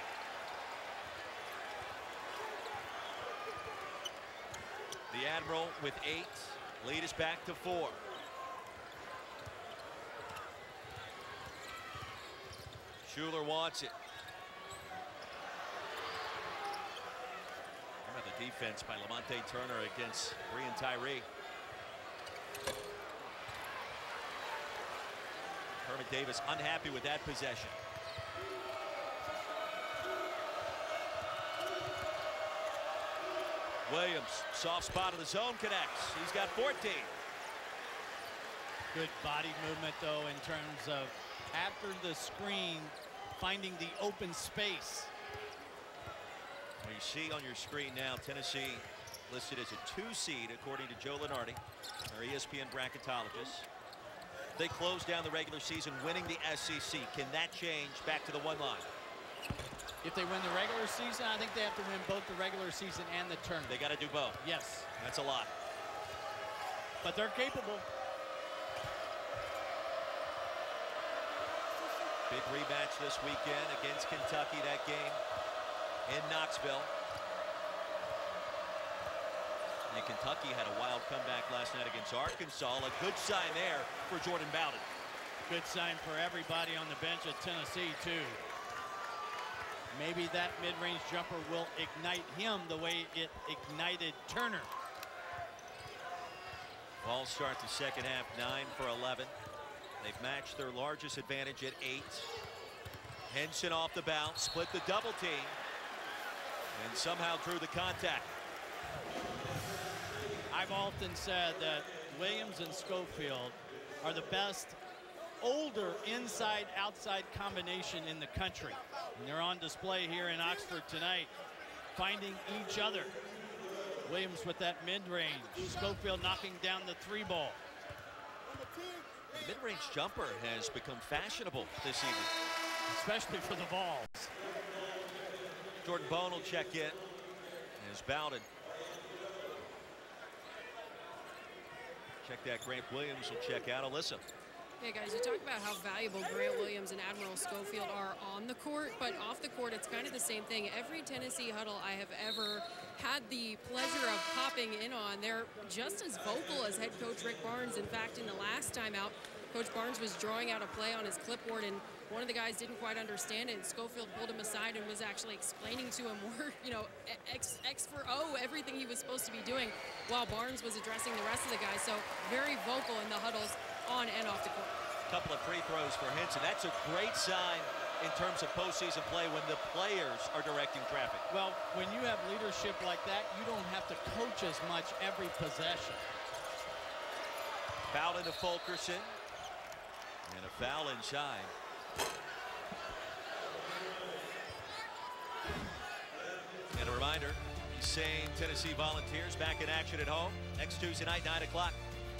The Admiral with 8. Lead is back to 4. Schuler wants it. Remember the defense by Lamonte Turner against Breein Tyree. Herman Davis unhappy with that possession. Williams, soft spot of the zone, connects. He's got 14. Good body movement, though, in terms of after the screen, finding the open space. Well, you see on your screen now, Tennessee listed as a 2 seed, according to Joe Lunardi, our ESPN bracketologist. They closed down the regular season winning the SEC. Can that change back to the 1 line? If they win the regular season, I think they have to win both the regular season and the tournament. They got to do both. Yes. That's a lot. But they're capable. Big rematch this weekend against Kentucky. That game in Knoxville. And Kentucky had a wild comeback last night against Arkansas. A good sign there for Jordan Bowden. Good sign for everybody on the bench at Tennessee, too. Maybe that mid-range jumper will ignite him the way it ignited Turner. Ball start the second half 9 for 11. They've matched their largest advantage at 8. Henson off the bounce, split the double team, and somehow drew the contact. I've often said that Williams and Schofield are the best older inside-outside combination in the country. And they're on display here in Oxford tonight, finding each other. Williams with that mid-range. Schofield knocking down the 3 ball. The mid-range jumper has become fashionable this evening. Especially for the balls. Jordan Bone will check in as Bowden. Check that. Grant Williams will check out. Alyssa. Hey guys, you talk about how valuable Grant Williams and Admiral Schofield are on the court, but off the court it's kind of the same thing. Every Tennessee huddle I have ever had the pleasure of popping in on, they're just as vocal as head coach Rick Barnes. In fact, in the last time out, Coach Barnes was drawing out a play on his clipboard, and one of the guys didn't quite understand it, and Schofield pulled him aside and was actually explaining to him more, X for O, everything he was supposed to be doing, while Barnes was addressing the rest of the guys. So very vocal in the huddles on and off the court. Couple of free throws for Henson. That's a great sign in terms of postseason play when the players are directing traffic. Well, when you have leadership like that, you don't have to coach as much every possession. Foul into Fulkerson. And a foul inside. And a reminder, same Tennessee Volunteers back in action at home next Tuesday night, 9 o'clock.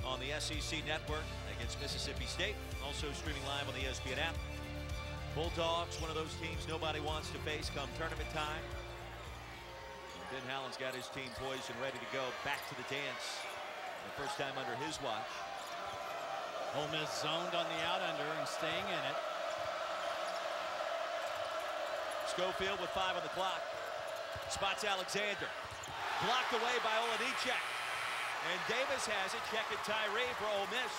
on the SEC network against Mississippi State. Also streaming live on the ESPN app. Bulldogs, one of those teams nobody wants to face come tournament time. Ben Howland's got his team poised and ready to go back to the dance. The first time under his watch. Ole Miss zoned on the out-under and staying in it. Schofield with 5 on the clock. Spots Alexander. Blocked away by Oladichek. And Davis has it. Checking Tyree for Ole Miss.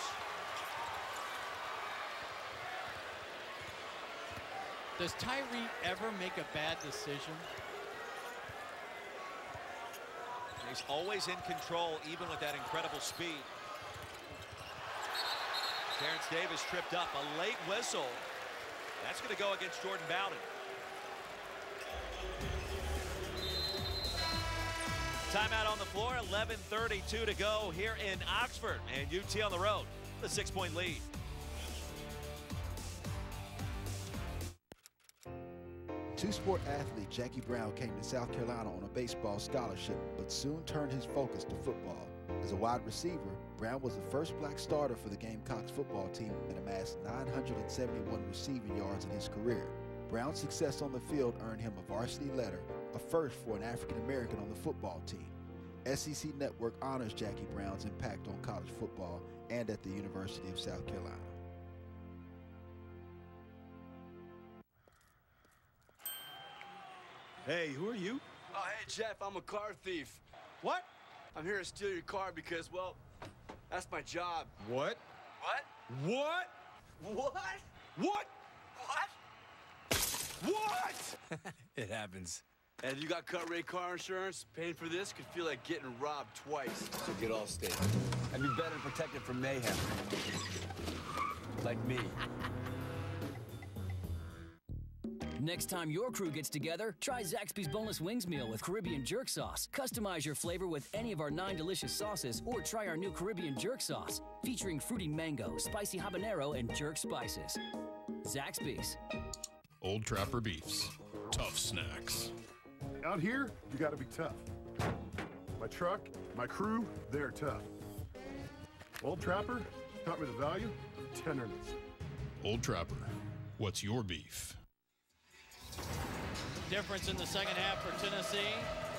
Does Tyree ever make a bad decision? He's always in control, even with that incredible speed. Terrence Davis tripped up. A late whistle. That's going to go against Jordan Bowden. Timeout on the floor. 11:32 to go here in Oxford. And UT on the road. The 6-point lead. Two-sport athlete Jackie Brown came to South Carolina on a baseball scholarship, but soon turned his focus to football. As a wide receiver, Brown was the first black starter for the Gamecocks football team and amassed 971 receiving yards in his career. Brown's success on the field earned him a varsity letter, a first for an African-American on the football team. SEC Network honors Jackie Brown's impact on college football and at the University of South Carolina. Hey, who are you? Oh, hey, Jeff, I'm a car thief. What? I'm here to steal your car because, well, that's my job. What? What? What? What? What? What? What? It happens. And you got cut rate car insurance? Paying for this could feel like getting robbed twice. So get Allstate. I'd be better protected from mayhem. Like me. Next time your crew gets together, try Zaxby's Boneless Wings Meal with Caribbean Jerk Sauce. Customize your flavor with any of our 9 delicious sauces or try our new Caribbean Jerk Sauce, featuring fruity mango, spicy habanero, and jerk spices. Zaxby's. Old Trapper Beefs. Tough snacks. Out here, you gotta be tough. My truck, my crew, they're tough. Old Trapper taught me the value of tenderness. Old Trapper, what's your beef? Difference in the second half for Tennessee.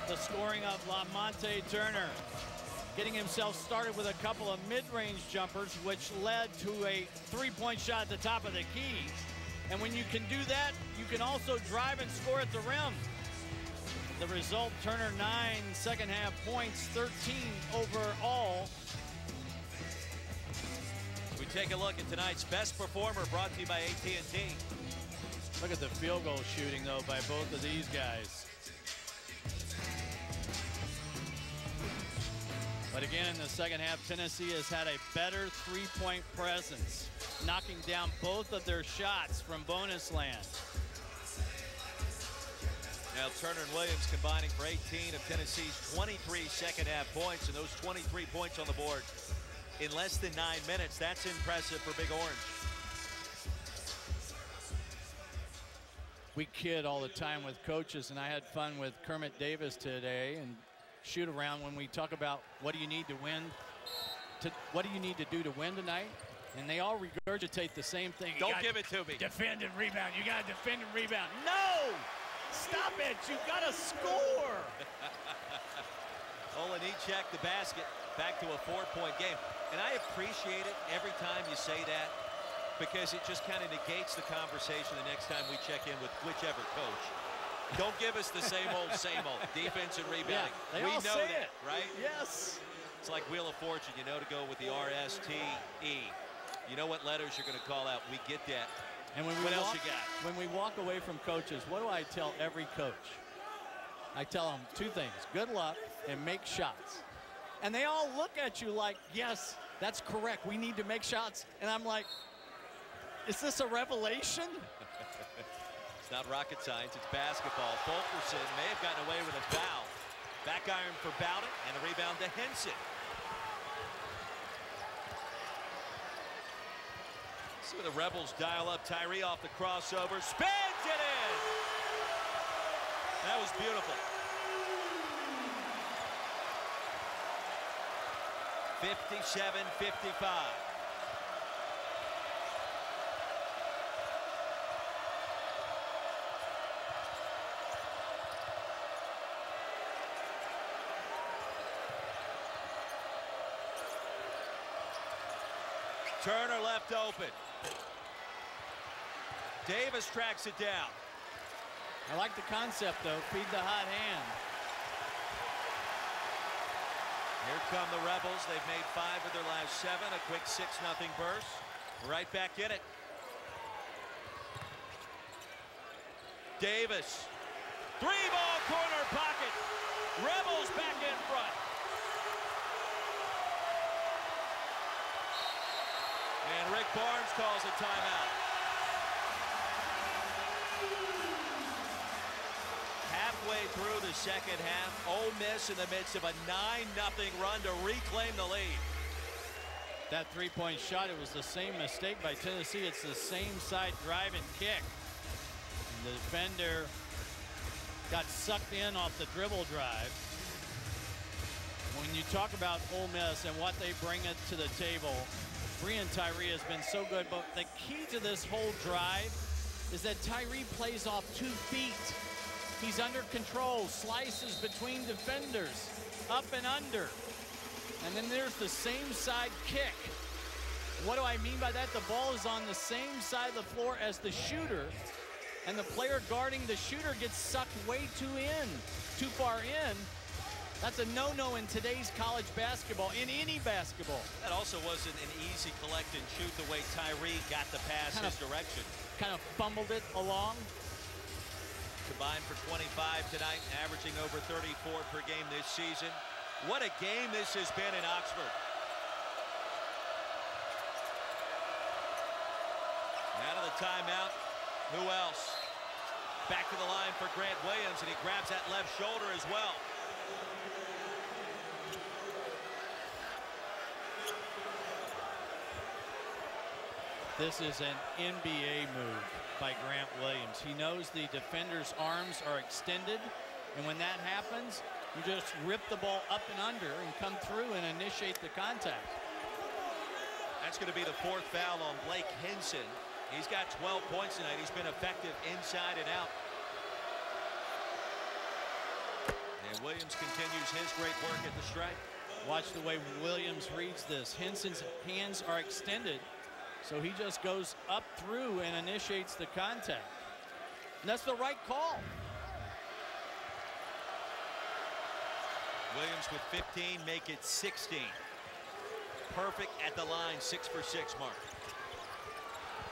The scoring of Lamonte Turner. Getting himself started with a couple of mid-range jumpers, which led to a three-point shot at the top of the key. And when you can do that, you can also drive and score at the rim. The result, Turner 9 second half points, 13 overall. We take a look at tonight's best performer, brought to you by AT&T. Look at the field goal shooting, though, by both of these guys. But again, in the second half, Tennessee has had a better three-point presence, knocking down both of their shots from bonus land. Now Turner and Williams combining for 18 of Tennessee's 23 second half points, and those 23 points on the board in less than 9 minutes. That's impressive for Big Orange. We kid all the time with coaches, and I had fun with Kermit Davis today and shoot around when we talk about what do you need to win, what do you need to do to win tonight, and they all regurgitate the same thing. Don't give it to me. Defend and rebound. You got to defend and rebound. No! Stop it. You got to score. Oladichek the basket. Back to a 4-point game. And I appreciate it every time you say that, because it just kind of negates the conversation the next time we check in with whichever coach. Don't give us the same old defense and rebounding. Yeah, we all know say that, it. right? Yes. It's like Wheel of Fortune. You know to go with the R-S-T-E. You know what letters you're going to call out. We get that. And when what else you got? When we walk away from coaches, what do I tell every coach? I tell them 2 things. Good luck and make shots. And they all look at you like, yes, that's correct. We need to make shots. And I'm like, is this a revelation? It's not rocket science. It's basketball. Fulkerson may have gotten away with a foul. Back iron for Bowden, and a rebound to Henson. See the Rebels dial up. Tyree off the crossover. Spins it in! That was beautiful. 57-55. Turner left open. Davis tracks it down. I like the concept, though. Feed the hot hand. Here come the Rebels. They've made 5 of their last 7. A quick 6-0 burst. Right back in it. Davis. 3-ball corner pocket. Rebels back in front. And Rick Barnes calls a timeout. Halfway through the second half, Ole Miss in the midst of a 9-0 run to reclaim the lead. That three-point shot, it was the same mistake by Tennessee. It's the same side drive and kick. And the defender got sucked in off the dribble drive. When you talk about Ole Miss and what they bring it to the table, Breein Tyree has been so good, but the key to this whole drive is that Tyree plays off 2 feet. He's under control, slices between defenders, up and under. And then there's the same side kick. What do I mean by that? The ball is on the same side of the floor as the shooter, and the player guarding the shooter gets sucked way too far in. That's a no-no in today's college basketball, in any basketball. That also wasn't an easy collect and shoot the way Tyree got the pass his direction. Kind of fumbled it along. Combined for 25 tonight, averaging over 34 per game this season. What a game this has been in Oxford. Out of the timeout, who else? Back to the line for Grant Williams, and he grabs that left shoulder as well. This is an NBA move by Grant Williams. He knows the defender's arms are extended, and when that happens, you just rip the ball up and under and come through and initiate the contact. That's going to be the 4th foul on Blake Hinson. He's got 12 points tonight. He's been effective inside and out. And Williams continues his great work at the stripe. Watch the way Williams reads this. Hinson's hands are extended, so he just goes up through and initiates the contact. And that's the right call. Williams with 15, make it 16. Perfect at the line, 6 for 6 mark.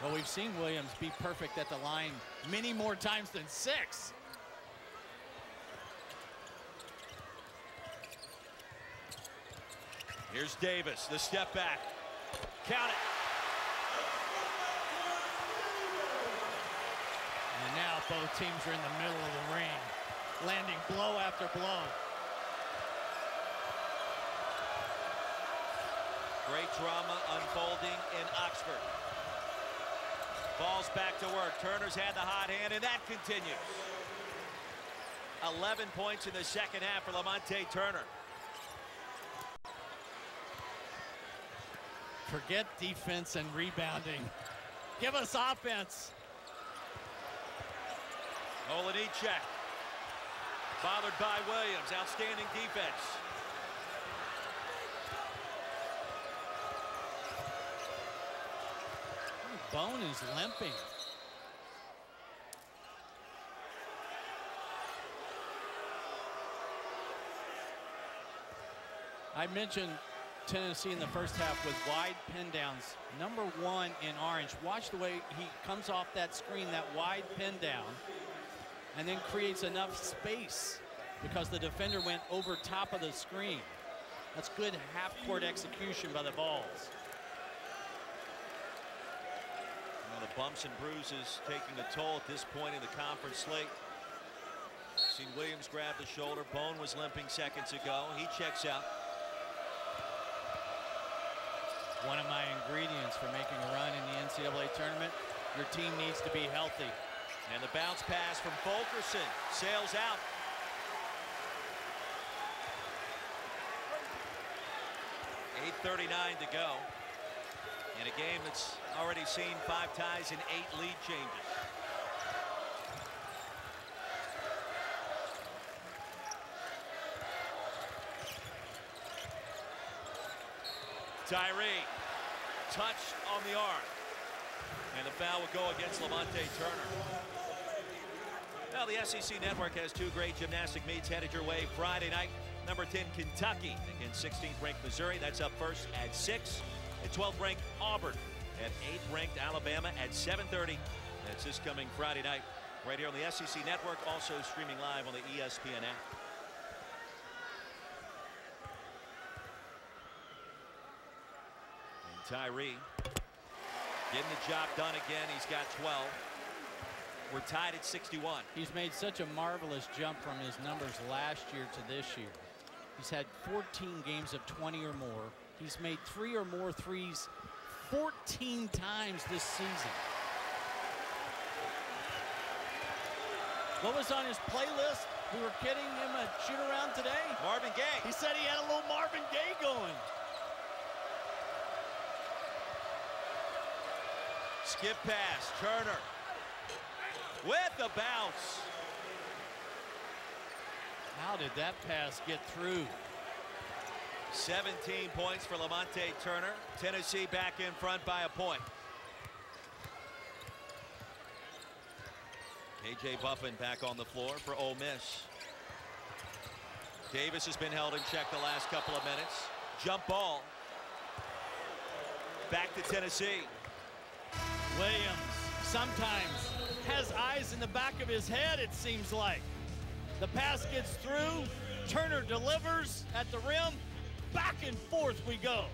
Well, we've seen Williams be perfect at the line many more times than 6. Here's Davis, the step back. Count it. And now both teams are in the middle of the ring, landing blow after blow. Great drama unfolding in Oxford. Ball's back to work. Turner's had the hot hand, and that continues. 11 points in the second half for Lamonte Turner. Forget defense and rebounding. Give us offense. Olenicek, bothered by Williams. Outstanding defense. Bone is limping. I mentioned Tennessee in the first half with wide pin downs. Number 1 in orange. Watch the way he comes off that screen, that wide pin down, and then creates enough space because the defender went over top of the screen. That's good half-court execution by the Vols. The bumps and bruises taking a toll at this point in the conference slate. Seen Williams grab the shoulder. Bone was limping seconds ago. He checks out. One of my ingredients for making a run in the NCAA tournament, your team needs to be healthy. And the bounce pass from Fulkerson sails out. 8:39 to go in a game that's already seen 5 ties and 8 lead changes. Tyree touched on the arm, and the foul will go against Lamonte Turner. Well, the SEC Network has 2 great gymnastic meets headed your way Friday night. Number 10 Kentucky against 16th ranked Missouri. That's up first at 6. And 12th ranked Auburn at 8th ranked Alabama at 7:30. That's this coming Friday night right here on the SEC Network, also streaming live on the ESPN app. Tyree getting the job done again. He's got 12. We're tied at 61. He's made such a marvelous jump from his numbers last year to this year. He's had 14 games of 20 or more. He's made 3 or more threes 14 times this season. What was on his playlist? We were kidding him a shoot around today. Marvin Gaye. He said he had a little Marvin Gaye going. Skip pass, Turner with the bounce. How did that pass get through? 17 points for Lamonte Turner. Tennessee back in front by a point. KJ Buffin back on the floor for Ole Miss. Davis has been held in check the last couple of minutes. Jump ball. Back to Tennessee. Williams sometimes has eyes in the back of his head, it seems like. The pass gets through. Turner delivers at the rim. Back and forth we go.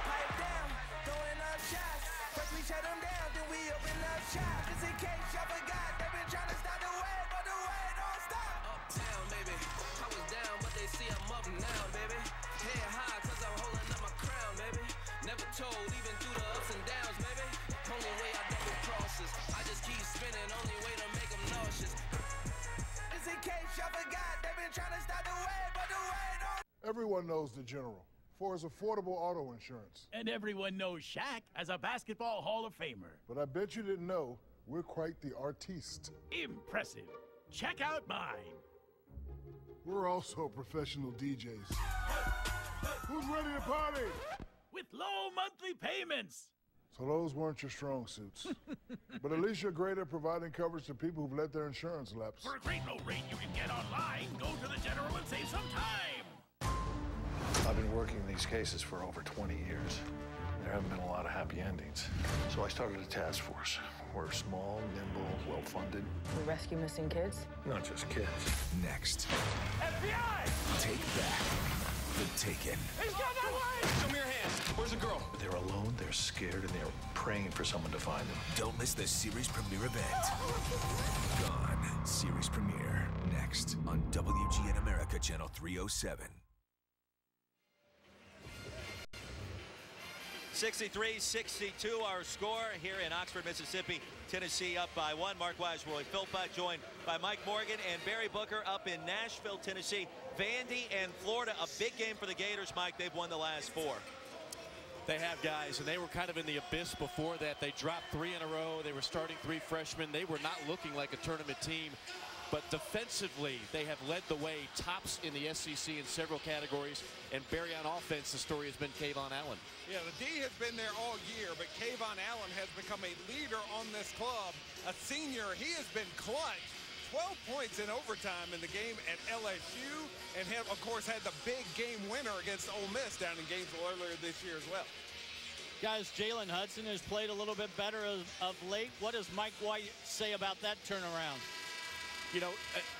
Pipe down, throwing up shots. First we shut them down, then we open up shop. Just in case y'all forgot, they've been trying to stop the wave, but the wave don't stop. Uptown, baby. I was down, but they see I'm up now, baby. Head high, cause I'm holding up my crown, baby. Never told, even through the ups and downs, baby. Only way I double crosses. I just keep spinning, only way to make them nauseous. Just in case y'all forgot, they've been trying to stop the wave, but the wave don't. Everyone knows the General for his affordable auto insurance. And everyone knows Shaq as a basketball Hall of Famer. But I bet you didn't know we're quite the artiste. Impressive. Check out mine. We're also professional DJs. Who's ready to party? With low monthly payments. So those weren't your strong suits. But at least you're great at providing coverage to people who've let their insurance lapse. For a great low rate you can get online, go to the General and save some time. I've been working these cases for over 20 years. There haven't been a lot of happy endings. So I started a task force. We're small, nimble, well-funded. We rescue missing kids? Not just kids. Next, FBI! take back the Taken. He's got that way! Show me your hands. Where's the girl? They're alone, they're scared, and they're praying for someone to find them. Don't miss the series premiere event. Gone. Series premiere. Next on WGN America Channel 307. 63-62 our score here in Oxford, Mississippi. Tennessee up by 1. Mark Wise, Roy Philpott, joined by Mike Morgan and Barry Booker up in Nashville, Tennessee. Vandy and Florida, a big game for the Gators, Mike. They've won the last 4. They have, guys, and they were kind of in the abyss before that. They dropped 3 in a row. They were starting 3 freshmen. They were not looking like a tournament team. But defensively, they have led the way, tops in the SEC in several categories. And Barry, on offense, the story has been Kayvon Allen. Yeah, the D has been there all year, but Kayvon Allen has become a leader on this club. A senior, he has been clutch. 12 points in overtime in the game at LSU, and have, of course, had the big game winner against Ole Miss down in Gainesville earlier this year as well. Guys, Jalen Hudson has played a little bit better of late. What does Mike White say about that turnaround? You know,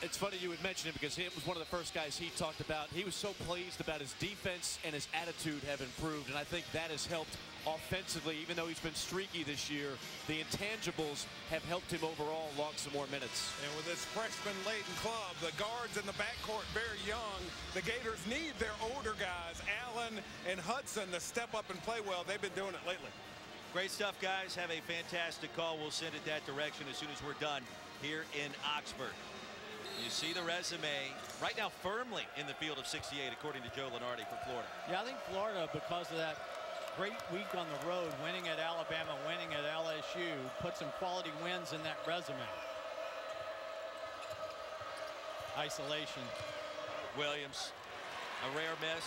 it's funny you would mention him because he was one of the first guys he talked about. He was so pleased about his defense and his attitude have improved, and I think that has helped offensively. Even though he's been streaky this year, the intangibles have helped him overall log some more minutes. And with this freshman-laden club, the guards in the backcourt very young, the Gators need their older guys, Allen and Hudson, to step up and play well. They've been doing it lately. Great stuff, guys. Have a fantastic call. We'll send it that direction as soon as we're done here in Oxford. You see the resume right now firmly in the field of 68, according to Joe Lunardi for Florida. Yeah, I think Florida, because of that great week on the road, winning at Alabama, winning at LSU, put some quality wins in that resume. Isolation. Williams, a rare miss.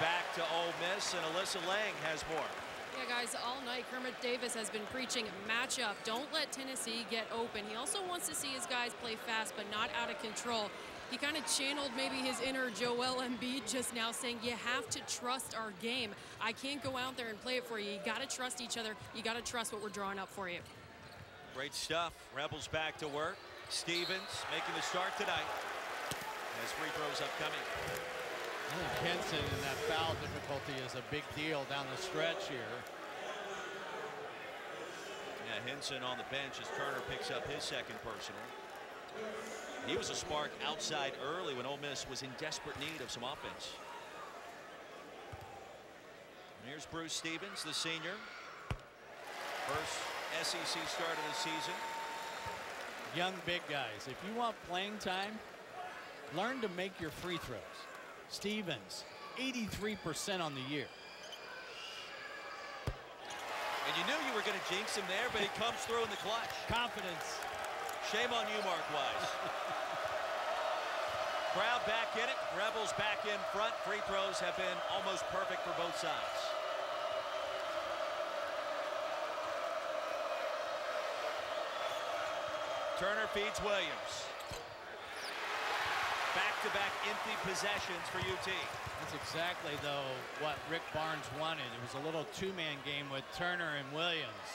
Back to Ole Miss, and Alyssa Lang has more. Yeah, guys, all night Kermit Davis has been preaching matchup. Don't let Tennessee get open. He also wants to see his guys play fast, but not out of control. He kind of channeled maybe his inner Joel Embiid just now, saying you have to trust our game. I can't go out there and play it for you. You got to trust each other. You got to trust what we're drawing up for you. Great stuff. Rebels back to work. Stevens making the start tonight. As free throws upcoming. I think Henson in that foul difficulty is a big deal down the stretch here. Yeah, Henson on the bench as Turner picks up his second personal. He was a spark outside early when Ole Miss was in desperate need of some offense. And here's Bruce Stevens, the senior. First SEC start of the season. Young big guys, if you want playing time, learn to make your free throws. Stevens, 83% on the year. And you knew you were going to jinx him there, but he comes through in the clutch. Confidence. Shame on you, Mark Wise. Crowd back in it. Rebels back in front. Free throws have been almost perfect for both sides. Turner feeds Williams. Back-to-back empty possessions for UT. That's exactly, though, what Rick Barnes wanted. It was a little two-man game with Turner and Williams.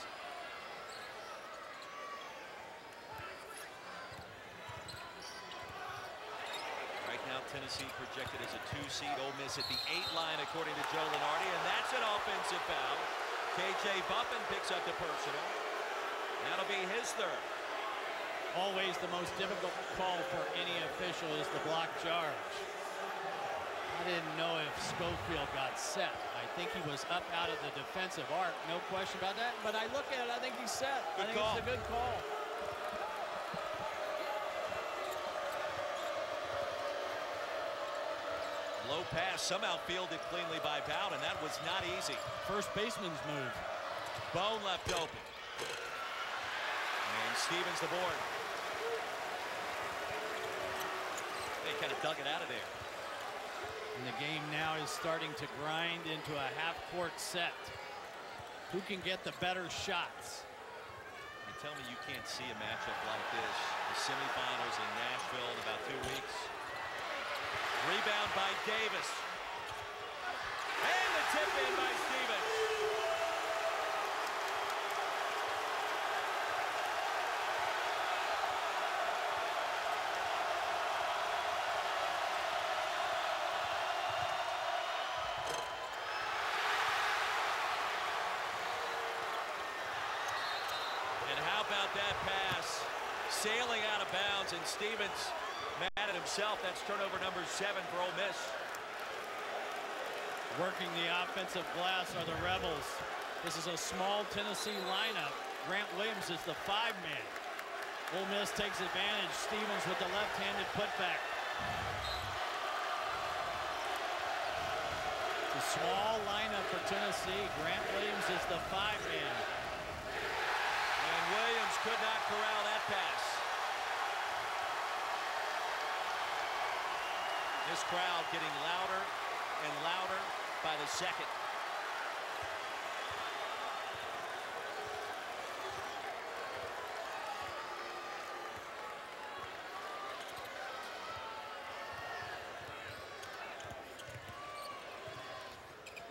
Right now, Tennessee projected as a 2-seed. Ole Miss at the 8 line, according to Joe Lunardi, and that's an offensive foul. KJ Buffin picks up the personal. That'll be his third. Always the most difficult call for any official is the block charge. I didn't know if Schofield got set. I think he was up out of the defensive arc, no question about that. But I look at it, I think he's set. I think it's a good call. Low pass, somehow fielded cleanly by Bowden. That was not easy. First baseman's move. Bone left open. And Stevens the board. They kind of dug it out of there. And the game now is starting to grind into a half-court set. Who can get the better shots? You tell me you can't see a matchup like this. The semifinals in Nashville in about 2 weeks. Rebound by Davis. And the tip in by Stevens. And how about that pass? Sailing out of bounds, and Stevens mad at himself. That's turnover number 7 for Ole Miss. Working the offensive glass are the Rebels. This is a small Tennessee lineup. Grant Williams is the 5-man. Ole Miss takes advantage. Stevens with the left-handed putback. It's a small lineup for Tennessee. Grant Williams is the 5-man. And Williams could not corral that pass. This crowd getting louder and louder by the second.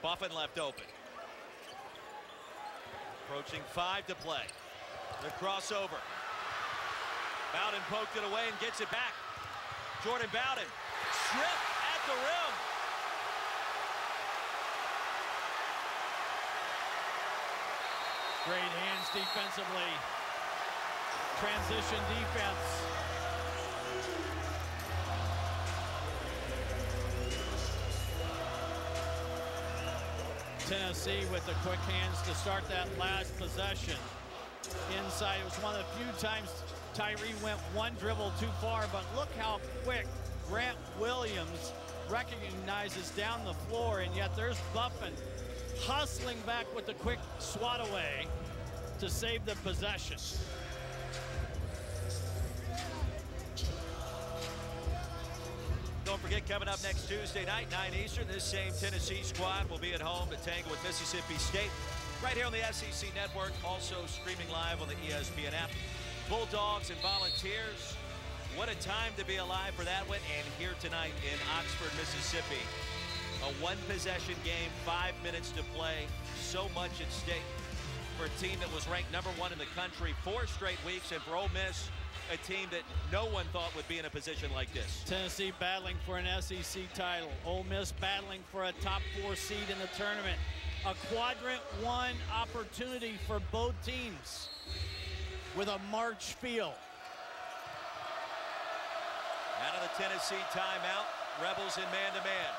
Buffin left open. Approaching 5 to play. The crossover. Bowden poked it away and gets it back. Jordan Bowden. Strip at the rim. Great hands defensively. Transition defense. Tennessee with the quick hands to start that last possession. Inside, it was one of the few times Tyree went one dribble too far, but look how quick Grant Williams recognizes down the floor, and yet there's Buffin hustling back with the quick swat away to save the possession. Don't forget, coming up next Tuesday night, 9 Eastern, this same Tennessee squad will be at home to tangle with Mississippi State. Right here on the SEC Network, also streaming live on the ESPN app. Bulldogs and Volunteers, what a time to be alive for that one. And here tonight in Oxford, Mississippi, a one-possession game, 5 minutes to play, so much at stake for a team that was ranked #1 in the country 4 straight weeks, and for Ole Miss, a team that no one thought would be in a position like this. Tennessee battling for an SEC title. Ole Miss battling for a top 4 seed in the tournament. A quadrant 1 opportunity for both teams with a March feel. Out of the Tennessee timeout, Rebels in man-to-man.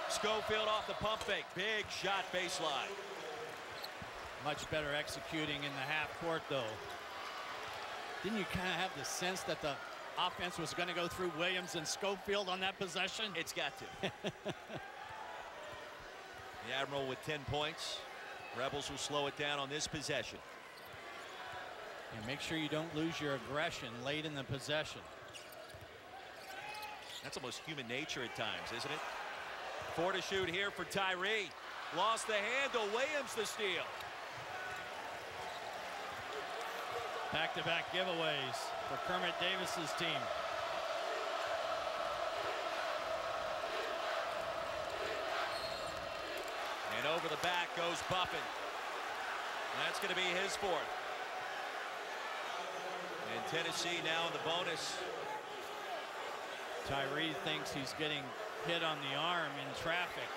Schofield off the pump fake. Big shot baseline. Much better executing in the half court, though. Didn't you kind of have the sense that the offense was going to go through Williams and Schofield on that possession? It's got to. The Admiral with 10 points. Rebels will slow it down on this possession. And make sure you don't lose your aggression late in the possession. That's almost human nature at times, isn't it? 4 to shoot here for Tyree. Lost the handle. Williams the steal. Back-to-back giveaways for Kermit Davis's team. And over the back goes Buffin. That's going to be his 4th. And Tennessee now in the bonus. Tyree thinks he's getting hit on the arm in traffic.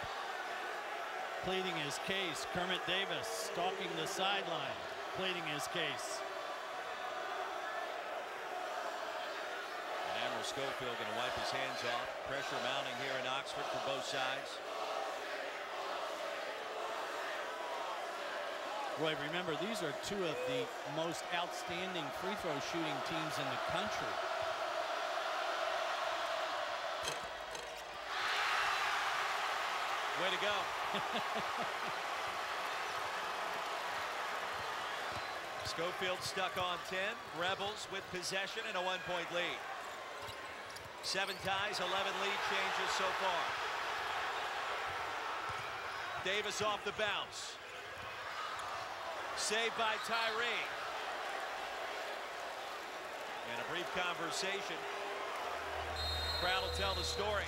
Pleading his case. Kermit Davis stalking the sideline, pleading his case. And Admiral Schofield going to wipe his hands off. Pressure mounting here in Oxford for both sides. Roy, remember, these are 2 of the most outstanding free throw shooting teams in the country. Way to go. Schofield stuck on 10. Rebels with possession and a 1-point lead. 7 ties, 11 lead changes so far. Davis off the bounce. Saved by Tyree. And a brief conversation. Crowd will tell the story.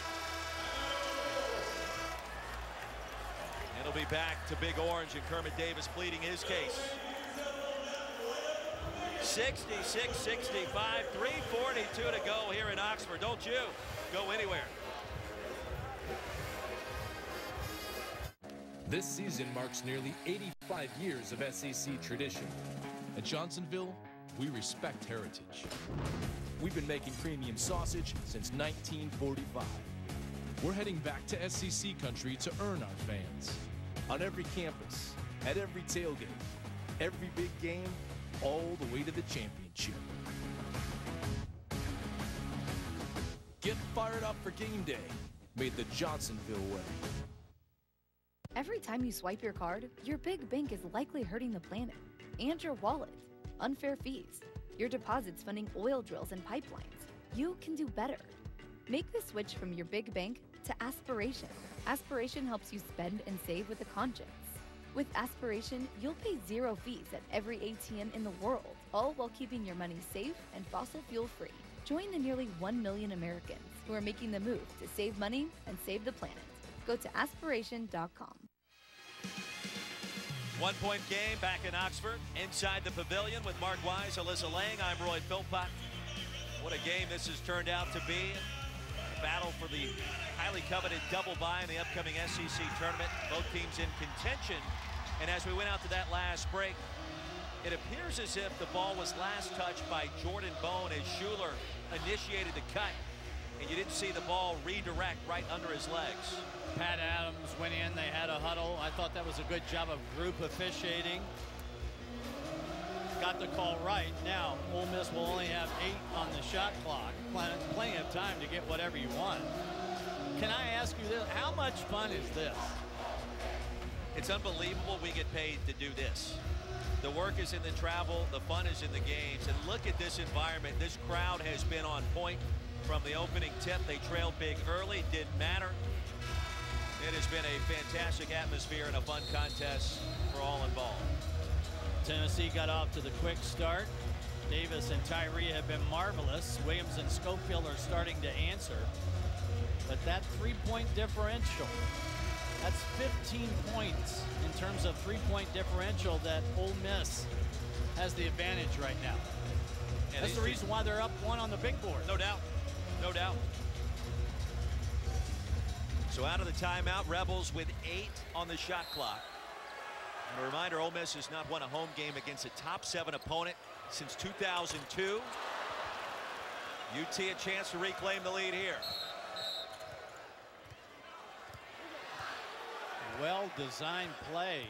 It'll be back to Big Orange and Kermit Davis pleading his case. 66-65, 3:42 to go here in Oxford. Don't you go anywhere. This season marks nearly 85 years of SEC tradition. At Johnsonville, we respect heritage. We've been making premium sausage since 1945. We're heading back to SEC country to earn our fans. On every campus, at every tailgate, every big game, all the way to the championship. Get fired up for game day, made the Johnsonville way. Every time you swipe your card, your big bank is likely hurting the planet and your wallet. Unfair fees, your deposits funding oil drills and pipelines. You can do better. Make the switch from your big bank to Aspiration. Aspiration helps you spend and save with a conscience. With Aspiration, you'll pay 0 fees at every ATM in the world, all while keeping your money safe and fossil fuel free. Join the nearly 1 million Americans who are making the move to save money and save the planet. Go to aspiration.com. 1-point game back in Oxford, inside the pavilion with Mark Wise, Alyssa Lang. I'm Roy Philpott. What a game this has turned out to be. A battle for the highly coveted double bye in the upcoming SEC tournament. Both teams in contention. And as we went out to that last break, it appears as if the ball was last touched by Jordan Bone as Schuler initiated the cut. and you didn't see the ball redirect right under his legs. Pat Adams went in. They had a huddle. I thought that was a good job of group officiating. Got the call right. Now, Ole Miss will only have 8 on the shot clock. Plenty of time to get whatever you want. Can I ask you this? How much fun is this? It's unbelievable we get paid to do this. The work is in the travel, the fun is in the games, and look at this environment. This crowd has been on point from the opening tip. They trailed big early, didn't matter. It has been a fantastic atmosphere and a fun contest for all involved. Tennessee got off to the quick start. Davis and Tyree have been marvelous. Williams and Schofield are starting to answer. But that 3-point differential, that's 15 points in terms of 3-point differential that Ole Miss has the advantage right now. And that's the reason why they're up 1 on the big board. No doubt. No doubt. So out of the timeout, Rebels with 8 on the shot clock. And a reminder, Ole Miss has not won a home game against a top 7 opponent since 2002. UT a chance to reclaim the lead here. Well-designed play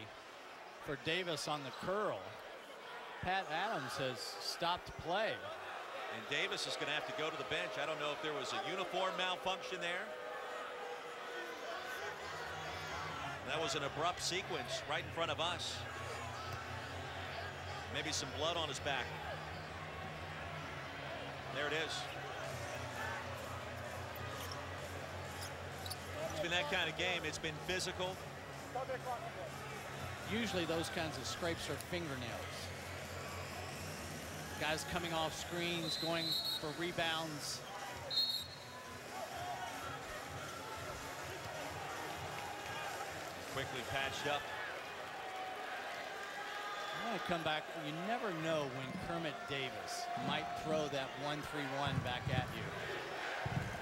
for Davis on the curl. Pat Adams has stopped play. And Davis is going to have to go to the bench. I don't know if there was a uniform malfunction there. That was an abrupt sequence right in front of us. Maybe some blood on his back. There it is. It's been that kind of game. It's been physical. Usually those kinds of scrapes are fingernails. Guys coming off screens, going for rebounds. Quickly patched up. I want to come back. You never know when Kermit Davis might throw that 1-3-1 back at you.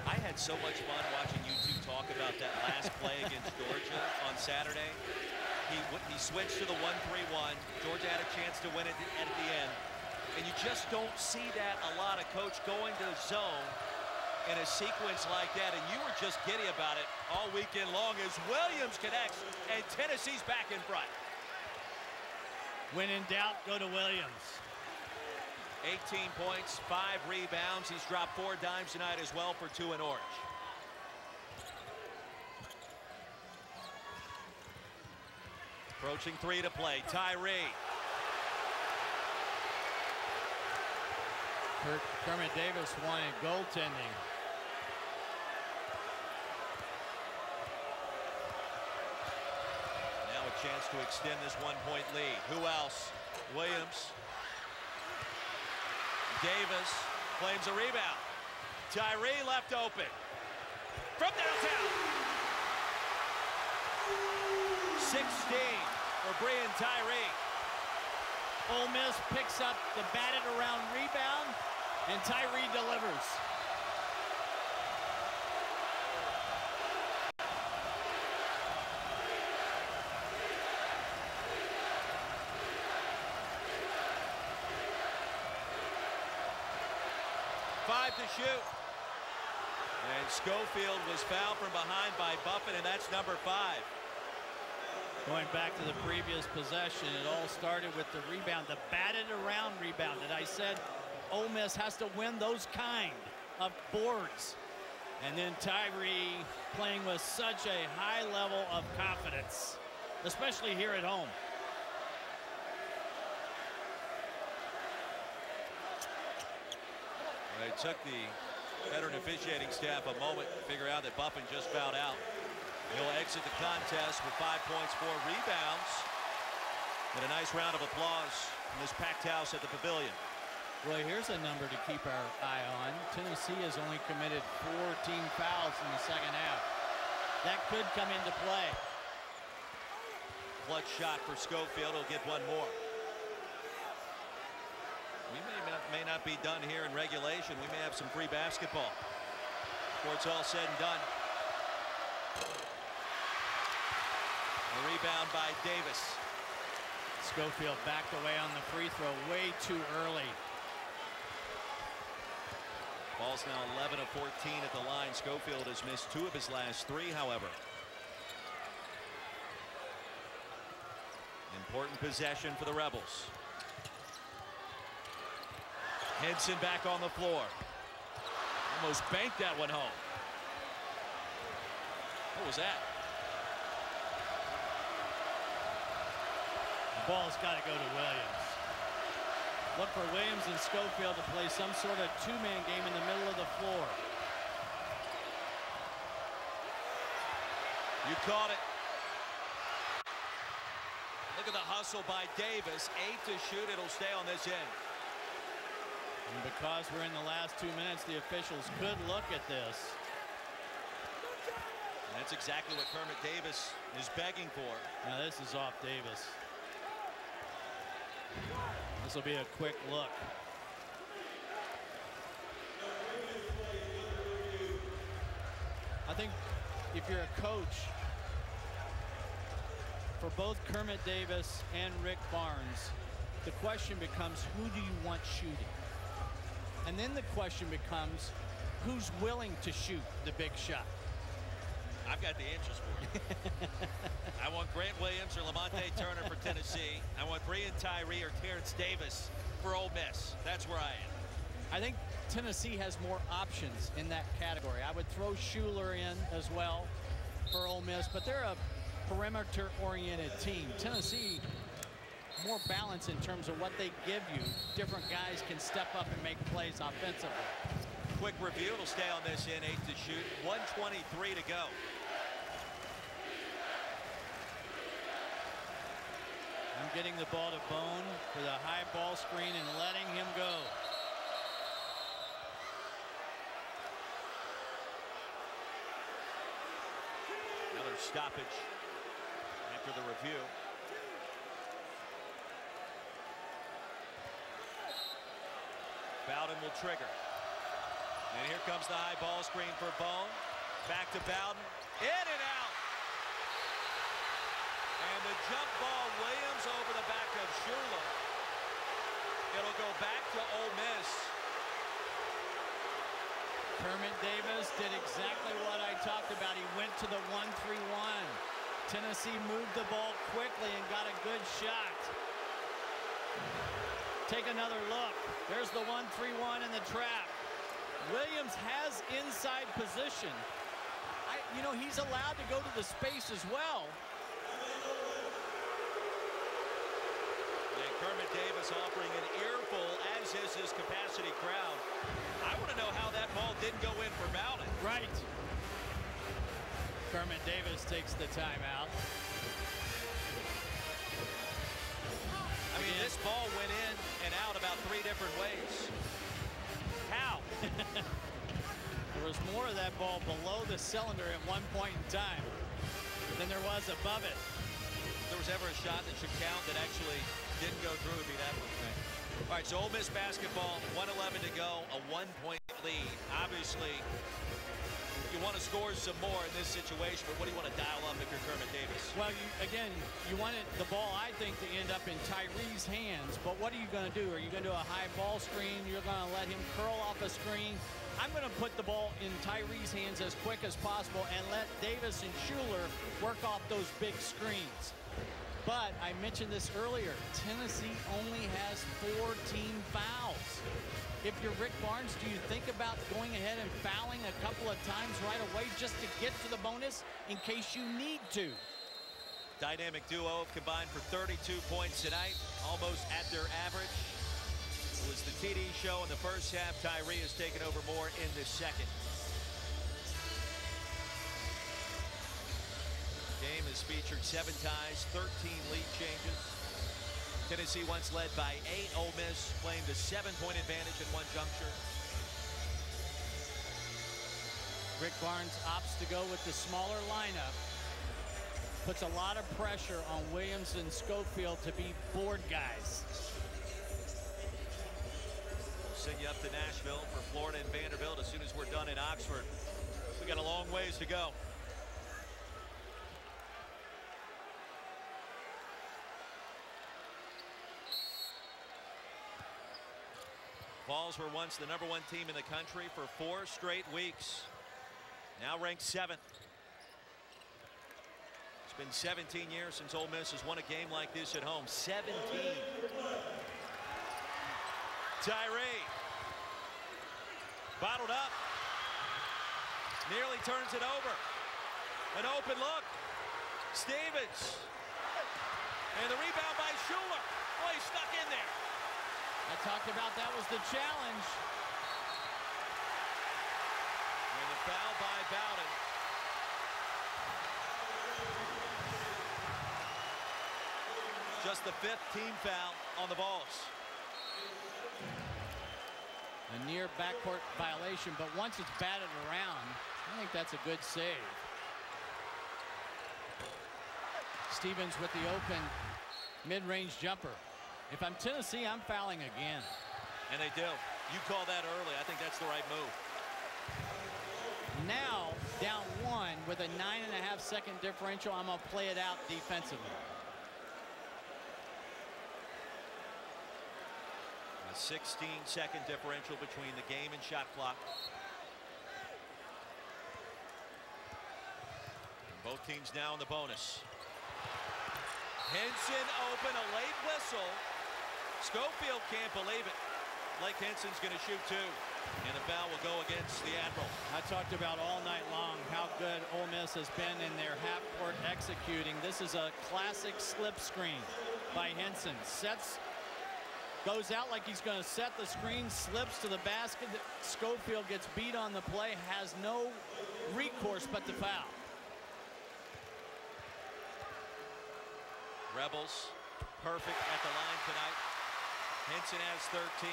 I had so much fun watching you two talk about that last play against Georgia on Saturday. He switched to the 1-3-1. Georgia had a chance to win it at the end. And you just don't see that a lot of coach going to the zone in a sequence like that, and you were just giddy about it all weekend long as Williams connects and Tennessee's back in front. When in doubt, go to Williams. 18 points, 5 rebounds. He's dropped 4 dimes tonight as well for 2 in orange. Approaching 3 to play. Tyree. Kermit Davis wanted goaltending. Now a chance to extend this 1-point lead. Who else? Williams. Davis claims a rebound. Tyree left open. From downtown. 16 for Brian Tyree. Ole Miss picks up the batted around rebound, and Tyree delivers. Five to shoot. And Schofield was fouled from behind by Buffett, and that's number 5. Going back to the previous possession, it all started with the rebound, the batted around rebound that I said Ole Miss has to win those kind of boards. And then Tyree playing with such a high level of confidence, especially here at home. It took the veteran officiating staff a moment to figure out that Buffin just fouled out. He'll exit the contest with 5 points, 4 rebounds. And a nice round of applause from this packed house at the Pavilion. Well, here's a number to keep our eye on. Tennessee has only committed 4 team fouls in the second half. That could come into play. Clutch shot for Schofield. He'll get 1 more. We may not be done here in regulation. We may have some free basketball before it's all said and done. A rebound by Davis. Schofield backed away on the free throw way too early. Ball's now 11 of 14 at the line. Schofield has missed 2 of his last 3, however. Important possession for the Rebels. Henson back on the floor. Almost banked that one home. What was that? The ball's got to go to Williams. Look for Williams and Schofield to play some sort of two-man game in the middle of the floor. You caught it. Look at the hustle by Davis. 8 to shoot. It'll stay on this end. And because we're in the last 2 minutes, the officials could look at this. And that's exactly what Kermit Davis is begging for. Now this is off Davis. This will be a quick look. I think if you're a coach, for both Kermit Davis and Rick Barnes, the question becomes, who do you want shooting? And then the question becomes, who's willing to shoot the big shot? I've got the answers for you. I want Grant Williams or Lamonte Turner for Tennessee. I want Breon Tyree or Terrence Davis for Ole Miss. That's where I am. I think Tennessee has more options in that category. I would throw Schuler in as well for Ole Miss, but they're a perimeter-oriented team. Tennessee, more balance in terms of what they give you. Different guys can step up and make plays offensively. Quick review. It'll stay on this end. 8 to shoot. 1:23 to go. I'm getting the ball to Bone for the high ball screen and letting him go. Another stoppage after the review. Bowden will trigger. And here comes the high ball screen for Bone. Back to Bowden. In and out. And the jump ball, Williams over the back of Schuler. It'll go back to Ole Miss. Kermit Davis did exactly what I talked about. He went to the 1-3-1. Tennessee moved the ball quickly and got a good shot. Take another look. There's the 1-3-1 in the trap. Williams has inside position. You know, he's allowed to go to the space as well. And Kermit Davis offering an earful, as is his capacity crowd. I want to know how that ball didn't go in for Bowden. Right. Kermit Davis takes the timeout. I mean, this ball went in and out about 3 different ways. How? There was more of that ball below the cylinder at one point in time than there was above it. If there was ever a shot that should count that actually didn't go through, it'd be that one. All right, so Ole Miss basketball, 1:11 to go, a 1-point lead. Obviously, you want to score some more in this situation, but what do you want to dial up if you're Kermit Davis? Well, you want the ball, I think, to end up in Tyree's hands, but what are you going to do? Are you going to do a high ball screen? You're going to let him curl off a screen? I'm going to put the ball in Tyree's hands as quick as possible and let Davis and Schuler work off those big screens. But I mentioned this earlier, Tennessee only has 4 team fouls. If you're Rick Barnes, do you think about going ahead and fouling a couple of times right away just to get to the bonus in case you need to? Dynamic duo have combined for 32 points tonight, almost at their average. It was the TD show in the first half. Tyree has taken over more in the second. Game has featured 7 ties, 13 lead changes. Tennessee once led by 8. Ole Miss claimed a 7-point advantage in one juncture. Rick Barnes opts to go with the smaller lineup. Puts a lot of pressure on Williams and Schofield to be board guys. We'll send you up to Nashville for Florida and Vanderbilt as soon as we're done in Oxford. We got a long ways to go. Vols were once the #1 team in the country for 4 straight weeks. Now ranked 7th. It's been 17 years since Ole Miss has won a game like this at home. 17. Tyree. Bottled up. Nearly turns it over. An open look. Stevens. And the rebound by Schuler. Boy, he's stuck in there. I talked about that was the challenge. And the foul by Bowden. Just the 5th team foul on the Vols. A near backcourt violation, but once it's batted around, I think that's a good save. Stevens with the open mid-range jumper. If I'm Tennessee, I'm fouling again. And they do. You call that early. I think that's the right move. Now, down 1 with a 9.5-second differential, I'm going to play it out defensively. A 16-second differential between the game and shot clock. And both teams now in the bonus. Henson open, a late whistle. Schofield can't believe it. Blake Henson's going to shoot 2. And the foul will go against the Admiral. I talked about all night long how good Ole Miss has been in their half-court executing. This is a classic slip screen by Henson. Goes out like he's going to set the screen, slips to the basket. Schofield gets beat on the play, has no recourse but to foul. Rebels perfect at the line tonight. Henson has 13.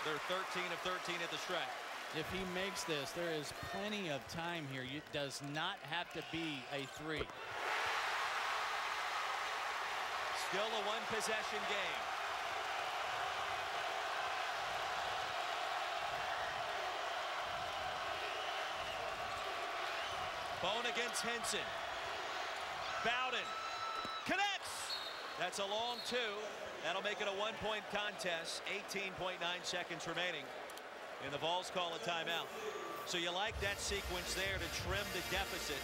They're 13 of 13 at the stripe. If he makes this, there is plenty of time here. It does not have to be a 3. Still a 1-possession game. Bone against Henson. Bowden connects. That's a long 2. That'll make it a 1-point contest. 18.9 seconds remaining. And the Vols call a timeout. So you like that sequence there to trim the deficit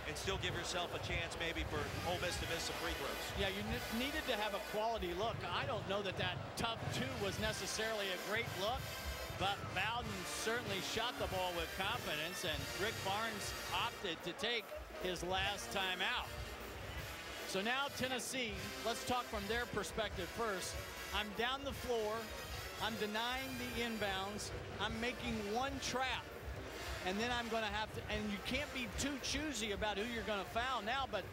and still give yourself a chance maybe for Ole Miss to miss some free throws. Yeah, you needed to have a quality look. I don't know that tough 2 was necessarily a great look, but Bowden certainly shot the ball with confidence, and Rick Barnes opted to take his last timeout. So now Tennessee, let's talk from their perspective first. I'm down the floor. I'm denying the inbounds. I'm making 1 trap. And then I'm going to have to, and you can't be too choosy about who you're going to foul now, but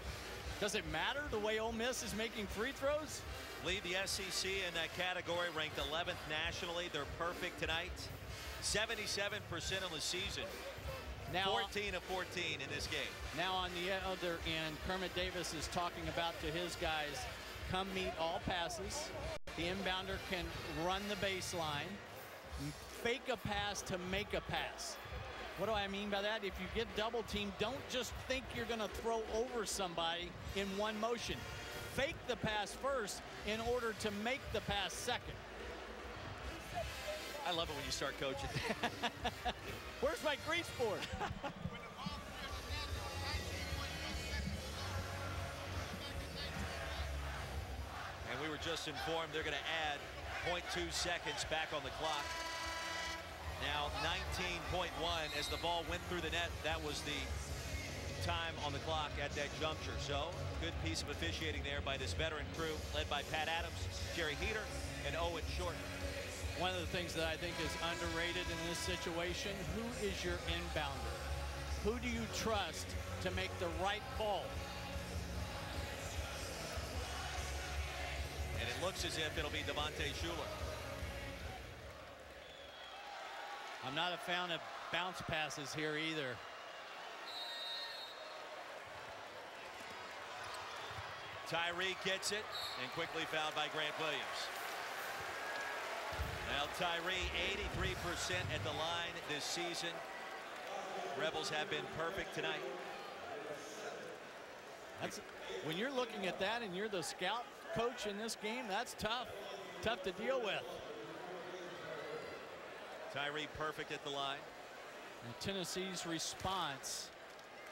does it matter the way Ole Miss is making free throws? Lead the SEC in that category, ranked 11th nationally. They're perfect tonight. 77% on the season. Now, 14 of 14 in this game. Now on the other end, Kermit Davis is talking about to his guys, come meet all passes. The inbounder can run the baseline, fake a pass to make a pass. What do I mean by that? If you get double teamed, don't just think you're going to throw over somebody in one motion. Fake the pass first in order to make the pass second. I love it when you start coaching. Where's my grease board? And we were just informed they're going to add 0.2 seconds back on the clock. Now 19.1 as the ball went through the net. That was the time on the clock at that juncture. So good piece of officiating there by this veteran crew led by Pat Adams, Jerry Heater, and Owen Short. One of the things that I think is underrated in this situation, who is your inbounder? Who do you trust to make the right call? And it looks as if it'll be Devontae Schuler. I'm not a fan of bounce passes here either. Tyree gets it and quickly fouled by Grant Williams. Now Tyree 83% at the line this season. Rebels have been perfect tonight. That's when you're looking at that and you're the scout coach in this game, that's tough to deal with. Tyree perfect at the line. And Tennessee's response,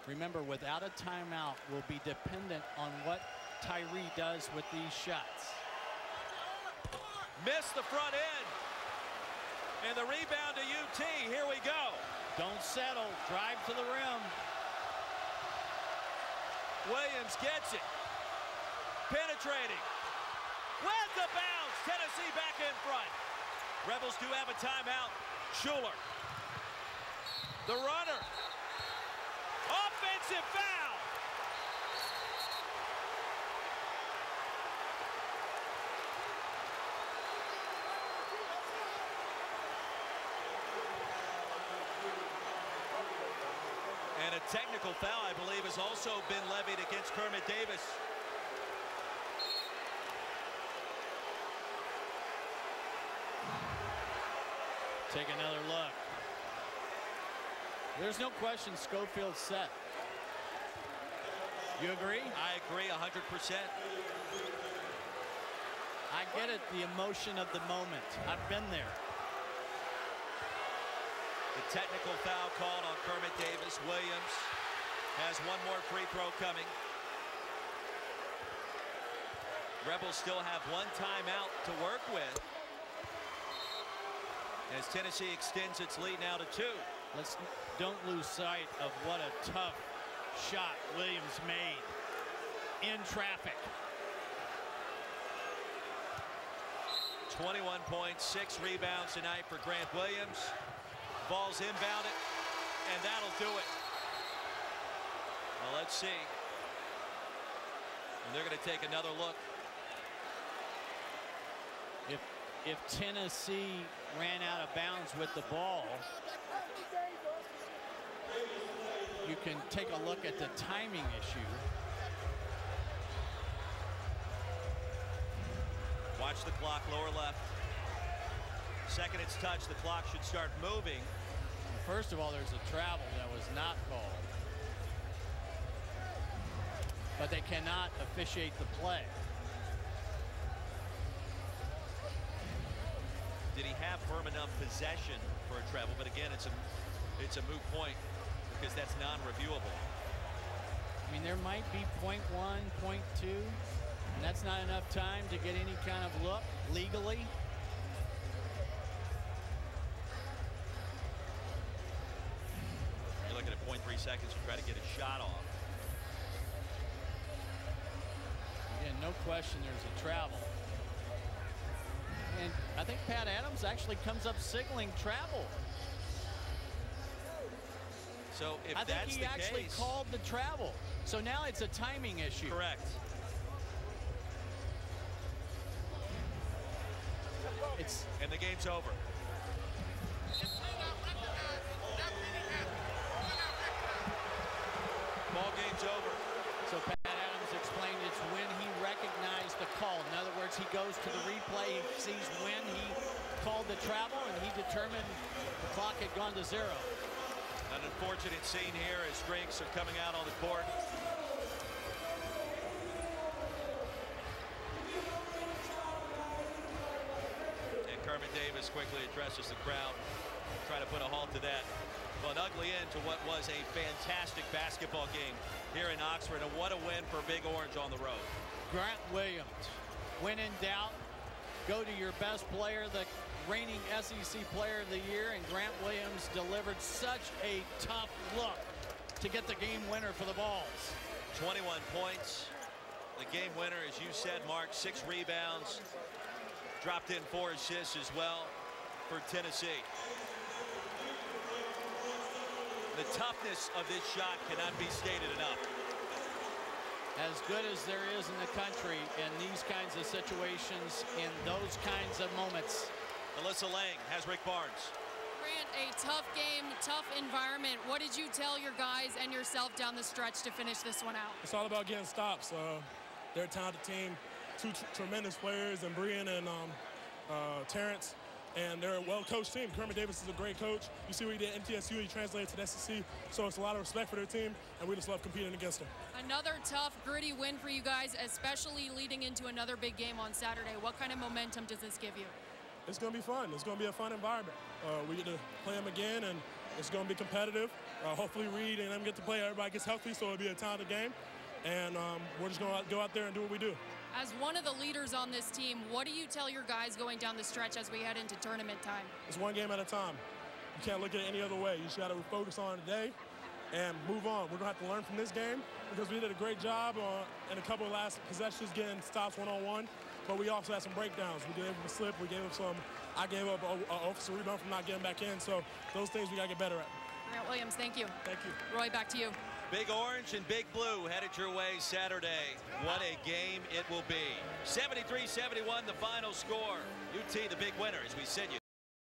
remember, without a timeout, will be dependent on what Tyree does with these shots. Missed the front end. And the rebound to UT. Here we go. Don't settle. Drive to the rim. Williams gets it. Penetrating. With the bounce. Tennessee back in front. Rebels do have a timeout. Schuler. The runner. Offensive foul. And a technical foul, I believe, has also been levied against Kermit Davis. Take another look. There's no question Schofield's set. You agree? I agree 100%. I get it, the emotion of the moment. I've been there. The technical foul called on Kermit Davis. Williams has one more free throw coming. Rebels still have one timeout to work with as Tennessee extends its lead now to 2. Don't lose sight of what a tough shot Williams made in traffic. 21 points, 6 rebounds tonight for Grant Williams. Ball's inbounded, and that'll do it. Well, let's see. And they're going to take another look. If Tennessee ran out of bounds with the ball, you can take a look at the timing issue. Watch the clock, lower left. Second it's touched, the clock should start moving. First of all, there's a travel that was not called. But they cannot officiate the play. Did he have firm enough possession for a travel? But again, it's a moot point because that's non-reviewable. I mean, there might be .1, .2, and that's not enough time to get any kind of look legally. You're looking at 0.3 seconds to try to get a shot off. Again, no question there's a travel. And I think Pat Adams actually comes up signaling travel. So if I think that's he the actually case, called the travel. So now it's a timing issue. Correct. And the game's over. Ball game's over. So Pat Adams explained it's when he recognized the call. In other words, he goes to the replay, he sees when he called the travel, and he determined the clock had gone to 0. An unfortunate scene here as drinks are coming out on the court. And Kermit Davis quickly addresses the crowd, trying to put a halt to that. Well, an ugly end to what was a fantastic basketball game here in Oxford, and what a win for Big Orange on the road. Grant Williams, when in doubt, go to your best player, the reigning SEC Player of the Year, and Grant Williams delivered such a tough look to get the game winner for the Vols. 21 points. The game winner, as you said, Mark, 6 rebounds. Dropped in 4 assists as well for Tennessee. The toughness of this shot cannot be stated enough. As good as there is in the country in these kinds of situations, in those kinds of moments. Alyssa Lang has Rick Barnes. Grant, a tough game, tough environment. What did you tell your guys and yourself down the stretch to finish this one out? It's all about getting stops. They're a talented team, 2 tremendous players, and Brian and Terrence. And they're a well-coached team. Kermit Davis is a great coach. You see what he did at MTSU, he translated to the SEC. So it's a lot of respect for their team, and we just love competing against them. Another tough, gritty win for you guys, especially leading into another big game on Saturday. What kind of momentum does this give you? It's going to be fun. It's going to be a fun environment. We get to play them again, and it's going to be competitive. Hopefully Reed and them get to play. Everybody gets healthy, so it'll be a talented game. And we're just going to go out there and do what we do. As one of the leaders on this team, what do you tell your guys going down the stretch as we head into tournament time? It's one game at a time. You can't look at it any other way. You just got to focus on today and move on. We're going to have to learn from this game because we did a great job in a couple of last possessions getting stops one-on-one, but we also had some breakdowns. We gave up a slip. We gave up some. I gave up an offensive rebound from not getting back in, so those things we got to get better at. Grant Williams, thank you. Thank you. Roy, back to you. Big Orange and Big Blue headed your way Saturday. What a game it will be. 73-71 the final score. UT the big winner as we send you